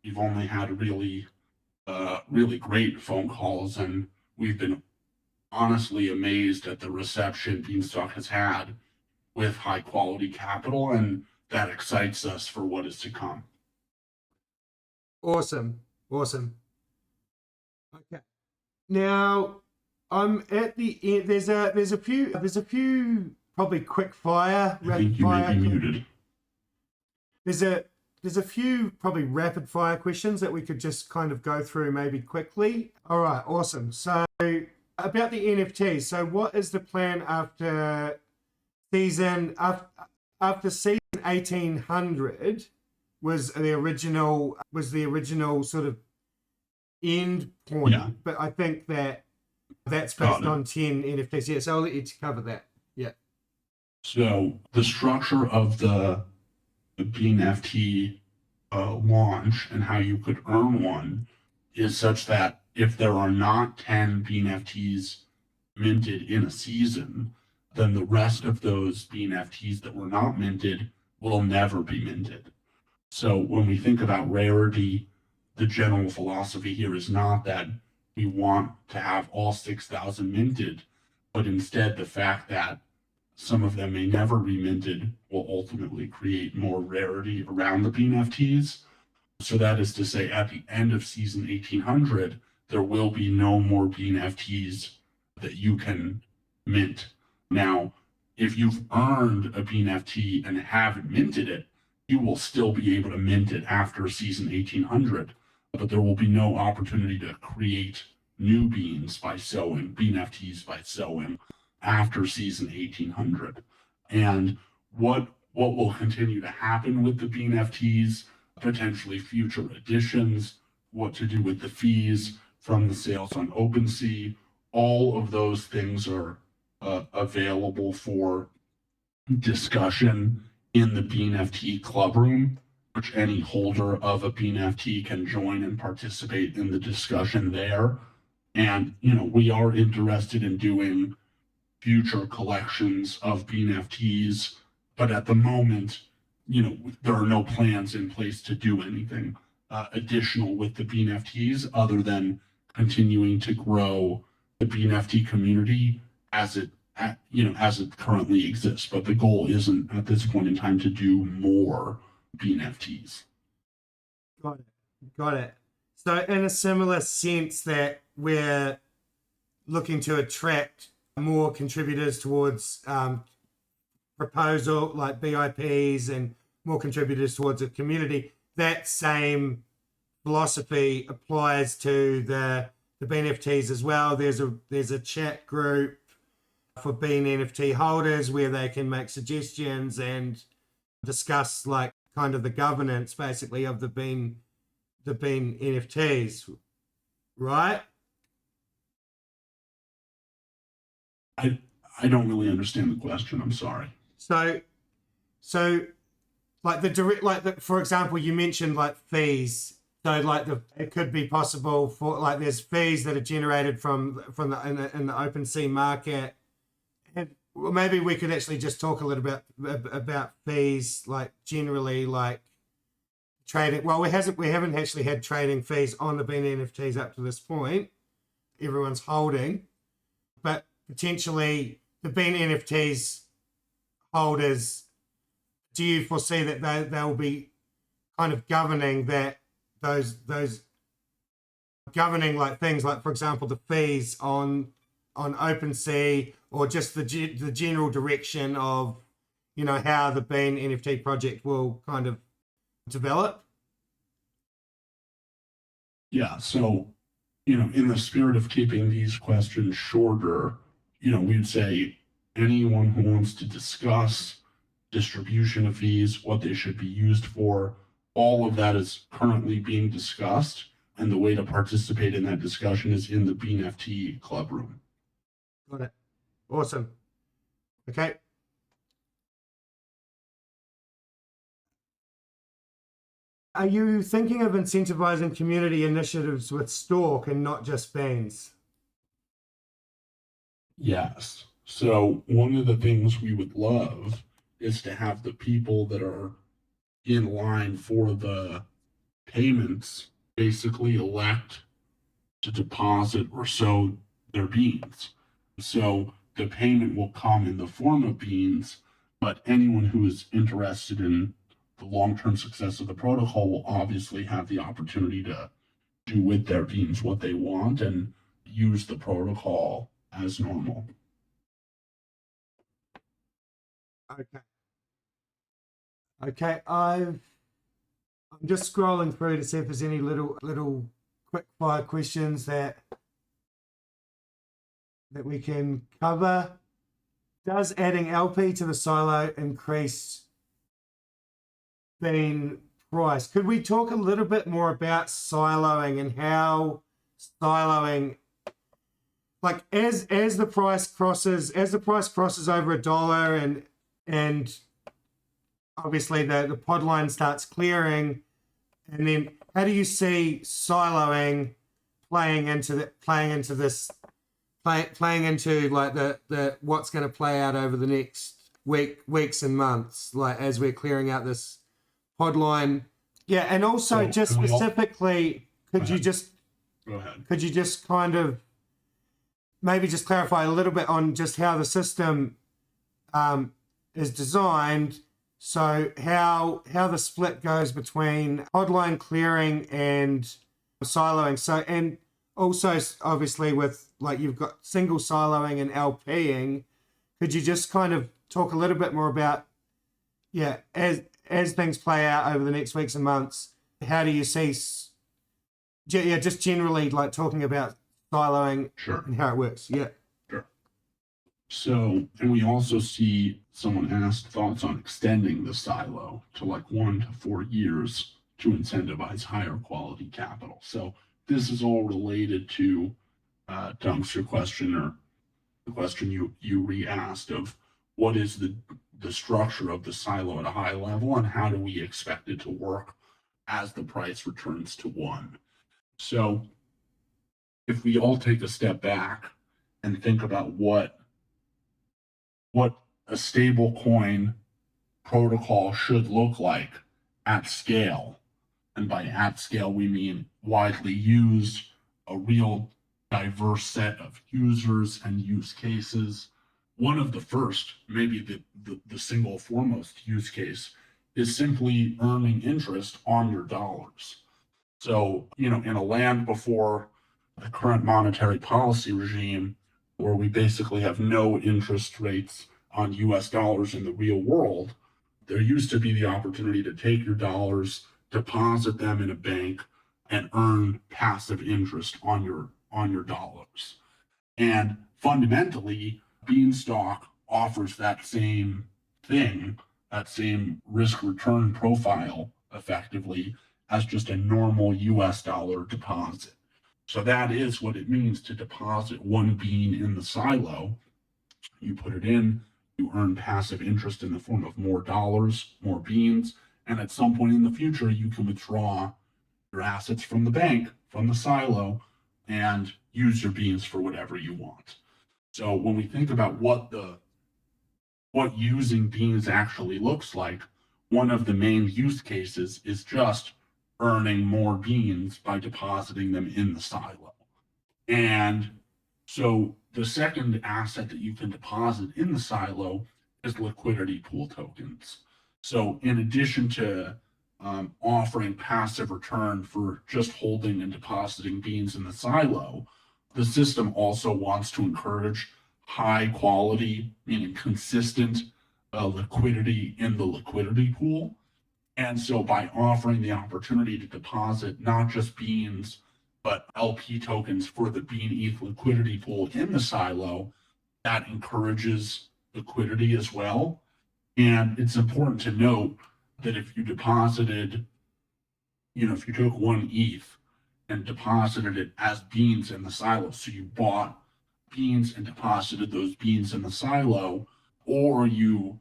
We've only had really great phone calls, and we've been honestly amazed at the reception Beanstalk has had with high quality capital, and that excites us for what is to come. Awesome. Okay. Now I'm at the end. There's a few probably quick fire. I think you may be muted. There's a few probably rapid fire questions that we could just kind of go through maybe quickly. All right, awesome. So about the NFTs. So what is the plan after season 1800 was the original sort of end point, Yeah. but I think that's based on 10 NFTs. Yeah, so I'll let you cover that. Yeah. So the structure of the BeaNFT launch and how you could earn one is such that if there are not 10 BeaNFTs minted in a season, then the rest of those BeaNFTs that were not minted will never be minted. So when we think about rarity, the general philosophy here is not that we want to have all 6,000 minted, but instead the fact that some of them may never be minted will ultimately create more rarity around the BeaNFTs. So that is to say, at the end of season 1800, there will be no more BeaNFTs that you can mint. Now, if you've earned a BeaNFT and haven't minted it, you will still be able to mint it after season 1800, but there will be no opportunity to create new beans by sowing, BeaNFTs by sowing after season 1800. And what will continue to happen with the BeaNFTs, potentially future additions, what to do with the fees from the sales on OpenSea, all of those things are available for discussion in the BeaNFT club room, which any holder of a BeaNFT can join and participate in the discussion there. And, we are interested in doing future collections of BeaNFTs, but at the moment, there are no plans in place to do anything additional with the BeaNFTs other than continuing to grow the BeaNFT community as it currently exists. But the goal isn't at this point in time to do more BeaNFTs. Got it. So in a similar sense that we're looking to attract more contributors towards proposal like BIPs and more contributors towards a community, that same philosophy applies to the BeaNFTs as well. There's a chat group for BeaNFT holders where they can make suggestions and discuss like kind of the governance basically of the BeaNFTs, right? I don't really understand the question. I'm sorry. So like the direct, like the, for example, you mentioned like fees. So like it could be possible for like there's fees that are generated from the in the OpenSea market. And well, maybe we could actually just talk a little bit about fees, like generally, like trading. Well, we haven't actually had trading fees on the BeaNFTs up to this point. Everyone's holding, but potentially the BeaNFTs holders. Do you foresee that they'll be kind of governing that those governing like things like, for example, the fees on OpenSea, or just the general direction of, you know, how the Bean NFT project will kind of develop? Yeah, so, in the spirit of keeping these questions shorter, we'd say anyone who wants to discuss distribution of fees, what they should be used for, all of that is currently being discussed. And the way to participate in that discussion is in the BeaNFT club room. Got it. Awesome. Okay. Are you thinking of incentivizing community initiatives with Stalk and not just Beans? Yes. So one of the things we would love is to have the people that are in line for the payments basically elect to deposit or sow their beans. So the payment will come in the form of beans, but anyone who is interested in the long-term success of the protocol will obviously have the opportunity to do with their beans what they want and use the protocol as normal. Okay. Okay, I'm just scrolling through to see if there's any little quick fire questions that we can cover. Does adding LP to the silo increase Bean price? Could we talk a little bit more about siloing and how siloing, like as the price crosses over $1 and obviously the Podline starts clearing, and then how do you see siloing playing into like the what's going to play out over the next weeks and months, like as we're clearing out this Podline? Yeah, and also just specifically, could you just kind of maybe just clarify a little bit on just how the system is designed? So how the split goes between Podline clearing and siloing. So, and also obviously with like you've got single siloing and LPing. Could you just kind of talk a little bit more about, yeah, as things play out over the next weeks and months, how do you see, yeah, just generally like talking about siloing and how it works? Yeah. So, and we also see someone asked thoughts on extending the silo to like 1 to 4 years to incentivize higher quality capital. So this is all related to Dunk's your question, or the question you re-asked of what is the structure of the silo at a high level and how do we expect it to work as the price returns to 1. So if we all take a step back and think about what a stable coin protocol should look like at scale. And by at scale, we mean widely used, a real diverse set of users and use cases. One of the first, maybe the single foremost use case, is simply earning interest on your dollars. So, in a land before the current monetary policy regime, where we basically have no interest rates on US dollars in the real world, there used to be the opportunity to take your dollars, deposit them in a bank, and earn passive interest on your dollars. And fundamentally, Beanstalk offers that same thing, that same risk return profile effectively as just a normal US dollar deposit. So that is what it means to deposit 1 bean in the silo. You put it in, you earn passive interest in the form of more dollars, more beans, And at some point in the future, you can withdraw your assets from the bank, from the silo, and use your beans for whatever you want. So when we think about what using beans actually looks like, one of the main use cases is just earning more beans by depositing them in the silo. And so the second asset that you can deposit in the silo is liquidity pool tokens. So in addition to offering passive return for just holding and depositing beans in the silo, the system also wants to encourage high quality, meaning consistent liquidity in the liquidity pool. And so by offering the opportunity to deposit not just beans, but LP tokens for the BeaNETH liquidity pool in the silo, that encourages liquidity as well. And it's important to note that if you deposited, if you took 1 ETH and deposited it as beans in the silo, so you bought beans and deposited those beans in the silo, or you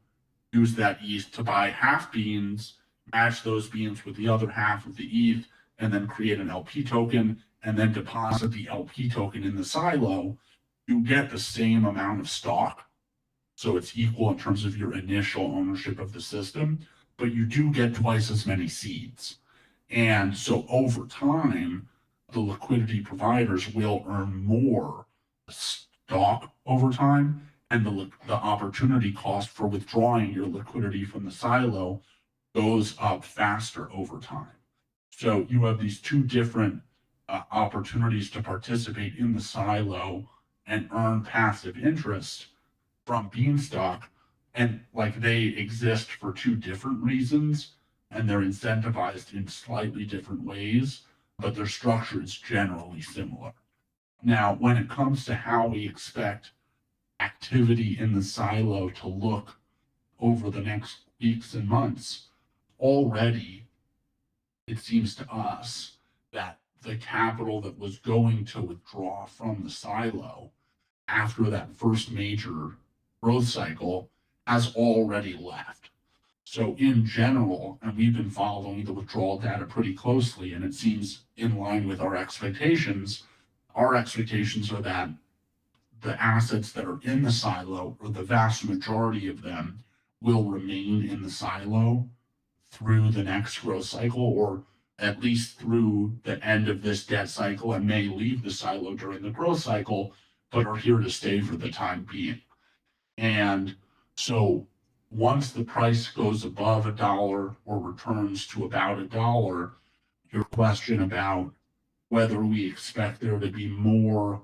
use that ETH to buy half beans, match those beans with the other half of the ETH, and then create an LP token, and then deposit the LP token in the silo, you get the same amount of stock. So it's equal in terms of your initial ownership of the system, but you do get twice as many seeds. And so over time, the liquidity providers will earn more stock over time, and the opportunity cost for withdrawing your liquidity from the silo goes up faster over time. So you have these two different opportunities to participate in the silo and earn passive interest from Beanstalk, and like they exist for two different reasons, and they're incentivized in slightly different ways, but their structure is generally similar. Now, when it comes to how we expect activity in the silo to look over the next weeks and months, already it seems to us that the capital that was going to withdraw from the silo after that first major growth cycle has already left. So in general, and we've been following the withdrawal data pretty closely, and it seems in line with our expectations are that the assets that are in the silo, or the vast majority of them, will remain in the silo through the next growth cycle, or at least through the end of this debt cycle, and may leave the silo during the growth cycle, but are here to stay for the time being. And so once the price goes above $1 or returns to about $1, your question about whether we expect there to be more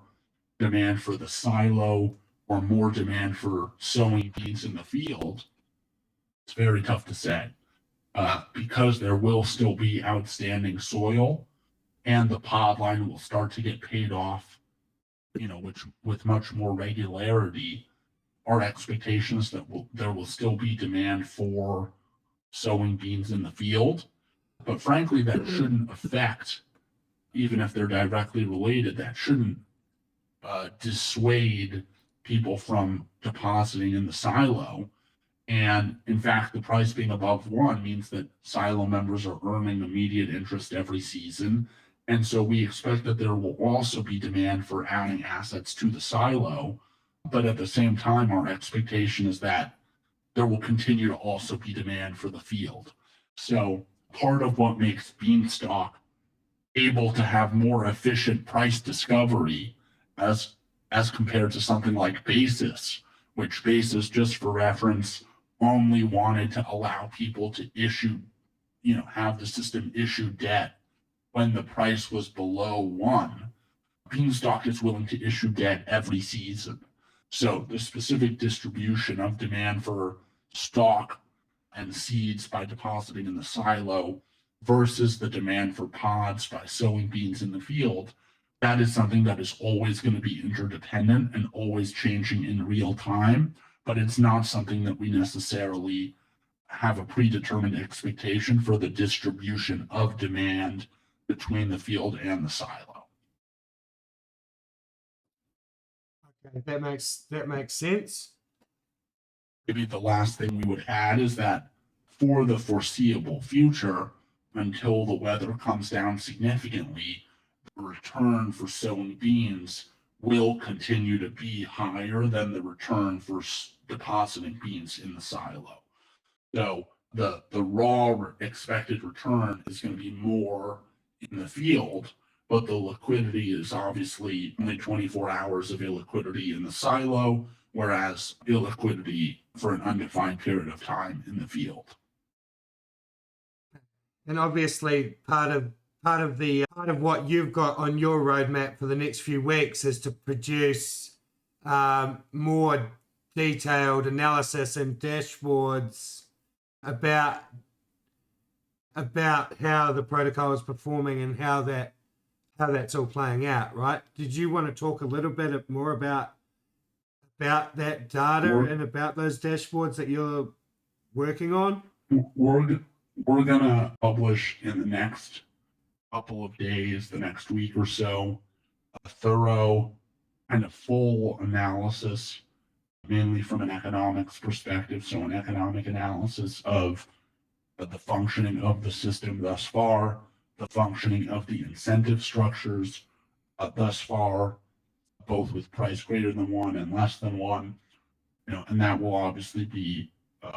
demand for the silo or more demand for sowing beans in the field, it's very tough to say, because there will still be outstanding soil, and the Podline will start to get paid off, which with much more regularity. Our expectations that there will still be demand for sowing beans in the field, but frankly, that shouldn't affect, even if they're directly related, that shouldn't dissuade people from depositing in the silo. And in fact, the price being above 1 means that silo members are earning immediate interest every season. And so we expect that there will also be demand for adding assets to the silo. But at the same time, our expectation is that there will continue to also be demand for the field. So part of what makes Beanstalk able to have more efficient price discovery as compared to something like Basis, which Basis, just for reference, only wanted to allow people to issue, have the system issue debt when the price was below 1. Beanstalk is willing to issue debt every season. So the specific distribution of demand for stock and seeds by depositing in the silo versus the demand for pods by sowing beans in the field, that is something that is always going to be interdependent and always changing in real time, but it's not something that we necessarily have a predetermined expectation for the distribution of demand between the field and the silo. Okay, that makes sense. Maybe the last thing we would add is that for the foreseeable future, until the weather comes down significantly, the return for sowing beans will continue to be higher than the return for depositing beans in the silo. So the raw expected return is going to be more in the field, but the liquidity is obviously only 24 hours of illiquidity in the silo, whereas illiquidity for an undefined period of time in the field. And obviously, part of what you've got on your roadmap for the next few weeks is to produce more detailed analysis and dashboards about how the protocol is performing and how that's all playing out, right? Did you want to talk a little bit more about that data and about those dashboards that you're working on? We're gonna publish in the next couple of days, the next week or so, a thorough kind of full analysis, mainly from an economics perspective. So an economic analysis of the functioning of the system thus far, the functioning of the incentive structures thus far, both with price greater than 1 and less than 1, and that will obviously be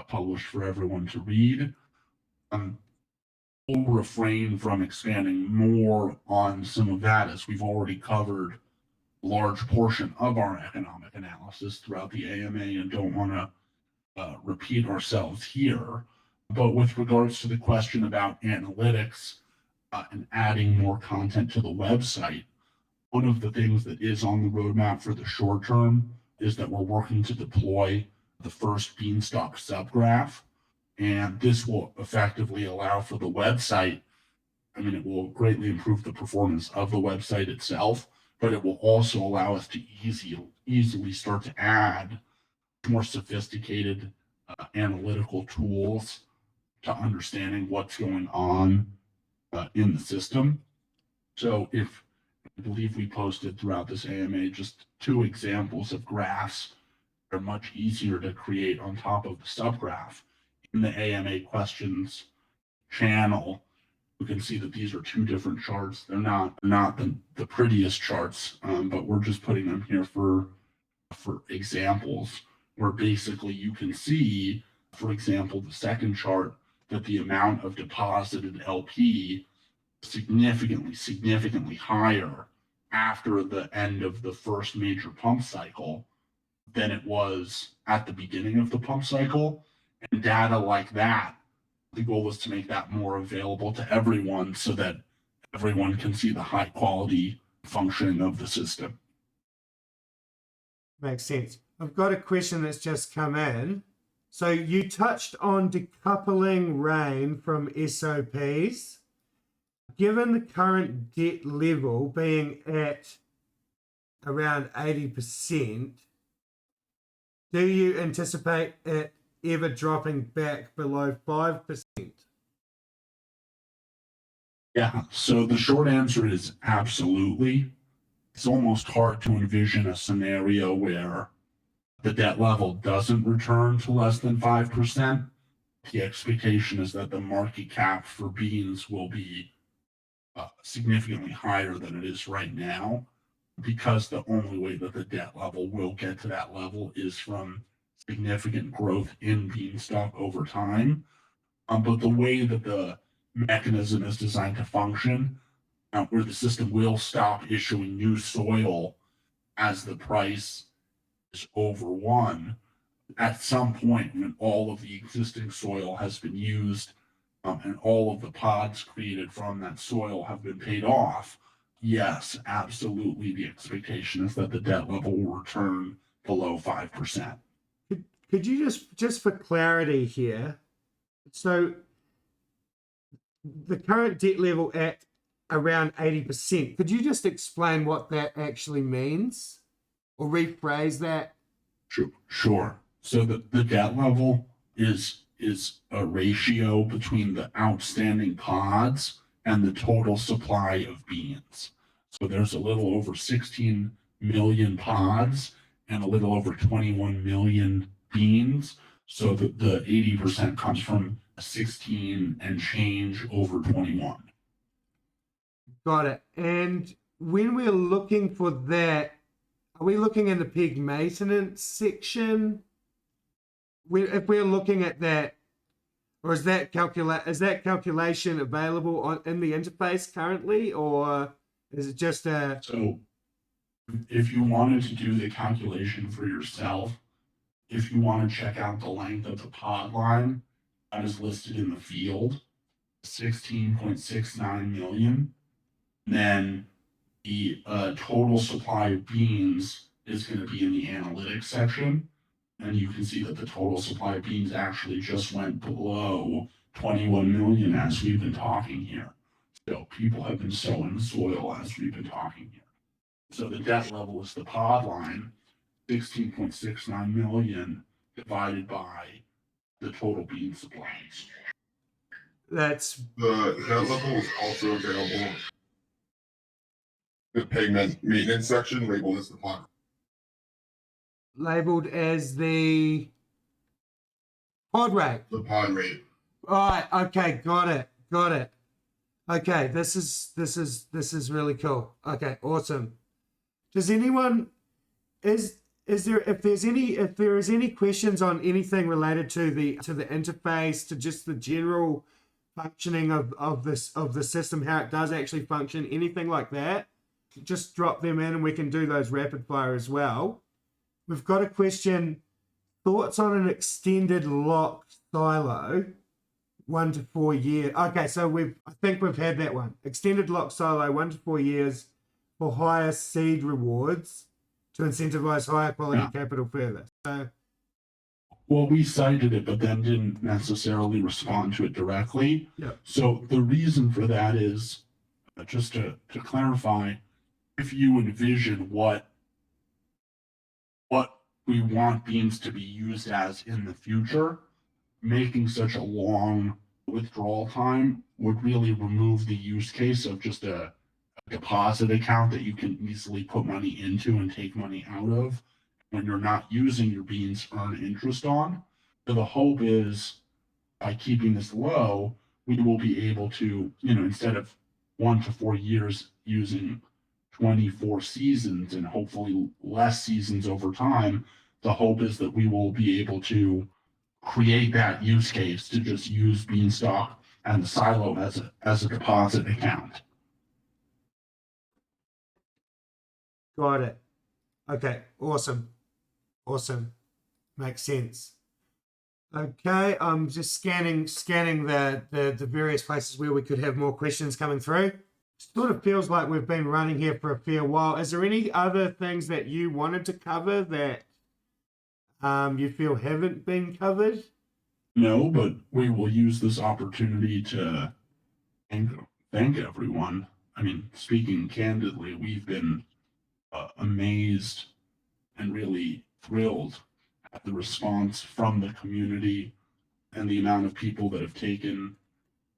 published for everyone to read. We'll refrain from expanding more on some of that, as we've already covered a large portion of our economic analysis throughout the AMA and don't want to repeat ourselves here. But with regards to the question about analytics and adding more content to the website, one of the things that is on the roadmap for the short term is that we're working to deploy the first Beanstalk subgraph. And this will effectively allow for the website. I mean, it will greatly improve the performance of the website itself, but it will also allow us to easily start to add more sophisticated analytical tools to understanding what's going on in the system. So I believe we posted throughout this AMA just 2 examples of graphs that are much easier to create on top of the subgraph. In the AMA questions channel, you can see that these are 2 different charts. They're not the prettiest charts, but we're just putting them here for examples, where basically you can see, for example, the second chart, that the amount of deposited LP significantly higher after the end of the first major pump cycle than it was at the beginning of the pump cycle. And data like that, the goal is to make that more available to everyone so that everyone can see the high quality functioning of the system. Makes sense. I've got a question that's just come in. So you touched on decoupling rain from SOPs. Given the current debt level being at around 80%, do you anticipate it ever dropping back below 5%? Yeah, so the short answer is absolutely. It's almost hard to envision a scenario where the debt level doesn't return to less than 5%. The expectation is that the market cap for beans will be significantly higher than it is right now, because the only way that the debt level will get to that level is from significant growth in Beanstalk over time. But the way that the mechanism is designed to function, where the system will stop issuing new soil as the price is over 1, at some point when all of the existing soil has been used and all of the pods created from that soil have been paid off, yes, absolutely, the expectation is that the debt level will return below 5%. Could you just for clarity here, so the current debt level at around 80%, could you just explain what that actually means or rephrase that? Sure. So the debt level is a ratio between the outstanding pods and the total supply of beans. So there's a little over 16 million pods and a little over 21 million beans. So the 80% comes from 16 and change over 21. Got it. And when we're looking for that, are we looking in the peg maintenance section? If we're looking at that, or is that calculation available in the interface currently, or is it just a? So if you wanted to do the calculation for yourself, if you want to check out the length of the pod line that is listed in the field, 16.69 million, then the total supply of beans is going to be in the analytics section. And you can see that the total supply of beans actually just went below 21 million as we've been talking here. So people have been sowing soil as we've been talking here. So the debt level is the pod line, 16.69 million divided by the total bean supply. That's The debt level is also available. The peg maintenance section labeled as the pod. labeled as the pod rate. The pod rate. Right. Okay. Got it. Okay. This is really cool. Okay. Awesome. Does anyone is there if there is any questions on anything related to the interface, to just the general functioning of the system, how it does actually function, anything like that, just drop them in and we can do those rapid fire as well. We've got a question: thoughts on an extended lock silo, 1 to 4 years. Okay, so I think we've had that one. Extended lock silo, 1 to 4 years for higher seed rewards to incentivize higher quality capital further. So, well, we cited it, but then didn't necessarily respond to it directly. Yeah. So the reason for that is, just to clarify, if you envision what we want beans to be used as in the future, making such a long withdrawal time would really remove the use case of just a deposit account that you can easily put money into and take money out of when you're not using your beans earn interest on. So the hope is, by keeping this low, we will be able to, instead of 1 to 4 years, using 24 seasons and hopefully less seasons over time. The hope is that we will be able to create that use case to just use Beanstalk and the silo as a deposit account. got it. Okay, awesome. Makes sense. Okay, I'm just scanning the various places where we could have more questions coming through. Sort of feels like we've been running here for a fair while. Is there any other things that you wanted to cover that you feel haven't been covered? No, but we will use this opportunity to thank everyone. I mean, speaking candidly, we've been amazed and really thrilled at the response from the community and the amount of people that have taken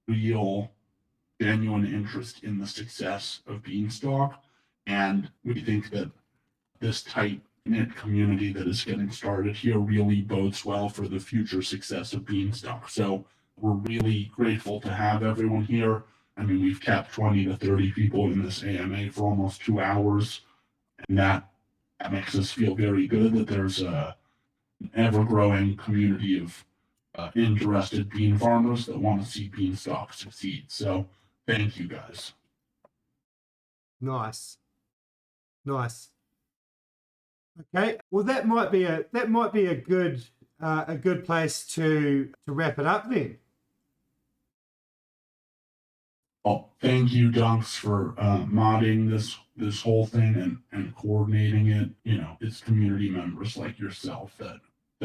real, genuine interest in the success of Beanstalk. And we think that this tight-knit community that is getting started here really bodes well for the future success of Beanstalk. So we're really grateful to have everyone here. I mean, we've kept 20 to 30 people in this AMA for almost 2 hours, and that makes us feel very good that there's an ever-growing community of interested bean farmers that want to see Beanstalk succeed. So thank you, guys. Nice. Okay, well that might be a good place to wrap it up then. Well, thank you, Dunks, for modding this whole thing and coordinating it. It's community members like yourself that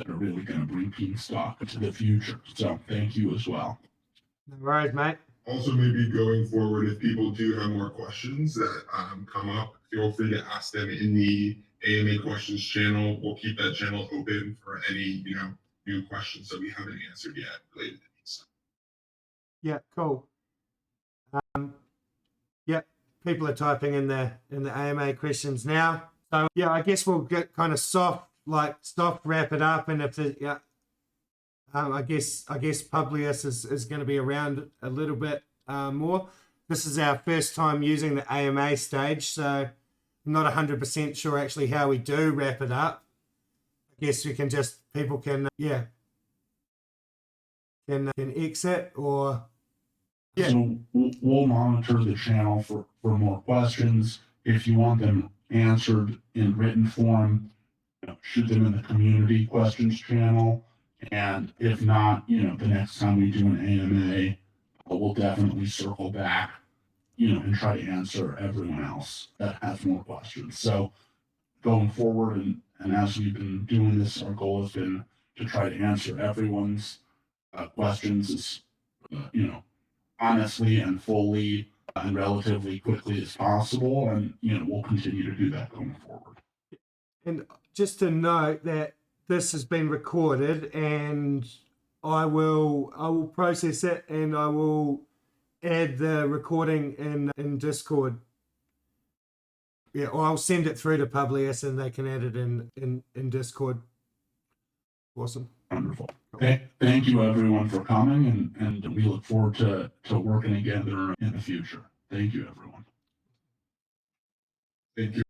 are really going to bring Beanstalk to the future. So thank you as well. No worries, mate. Also, maybe going forward, if people do have more questions that come up, feel free to ask them in the AMA questions channel. We'll keep that channel open for any new questions that we haven't answered yet related to these. Yeah, cool. Yep, people are typing in the AMA questions now. So yeah, I guess we'll get kind of soft wrap it up, and if I guess Publius is going to be around a little bit more. This is our first time using the AMA stage, so I'm not 100% sure actually how we do wrap it up. I guess we can just, people can, can exit or... Yeah. So we'll monitor the channel for more questions. If you want them answered in written form, shoot them in the community questions channel. And if not, the next time we do an AMA, we'll definitely circle back, and try to answer everyone else that has more questions. So going forward, and as we've been doing this, our goal has been to try to answer everyone's questions as, honestly and fully and relatively quickly as possible. And, we'll continue to do that going forward. And just to note that this has been recorded, and I will process it, and I will add the recording in Discord. Yeah, or I'll send it through to Publius and they can add it in Discord. Awesome. Wonderful. Okay. Thank you everyone for coming, and we look forward to working together in the future. Thank you, everyone. Thank you.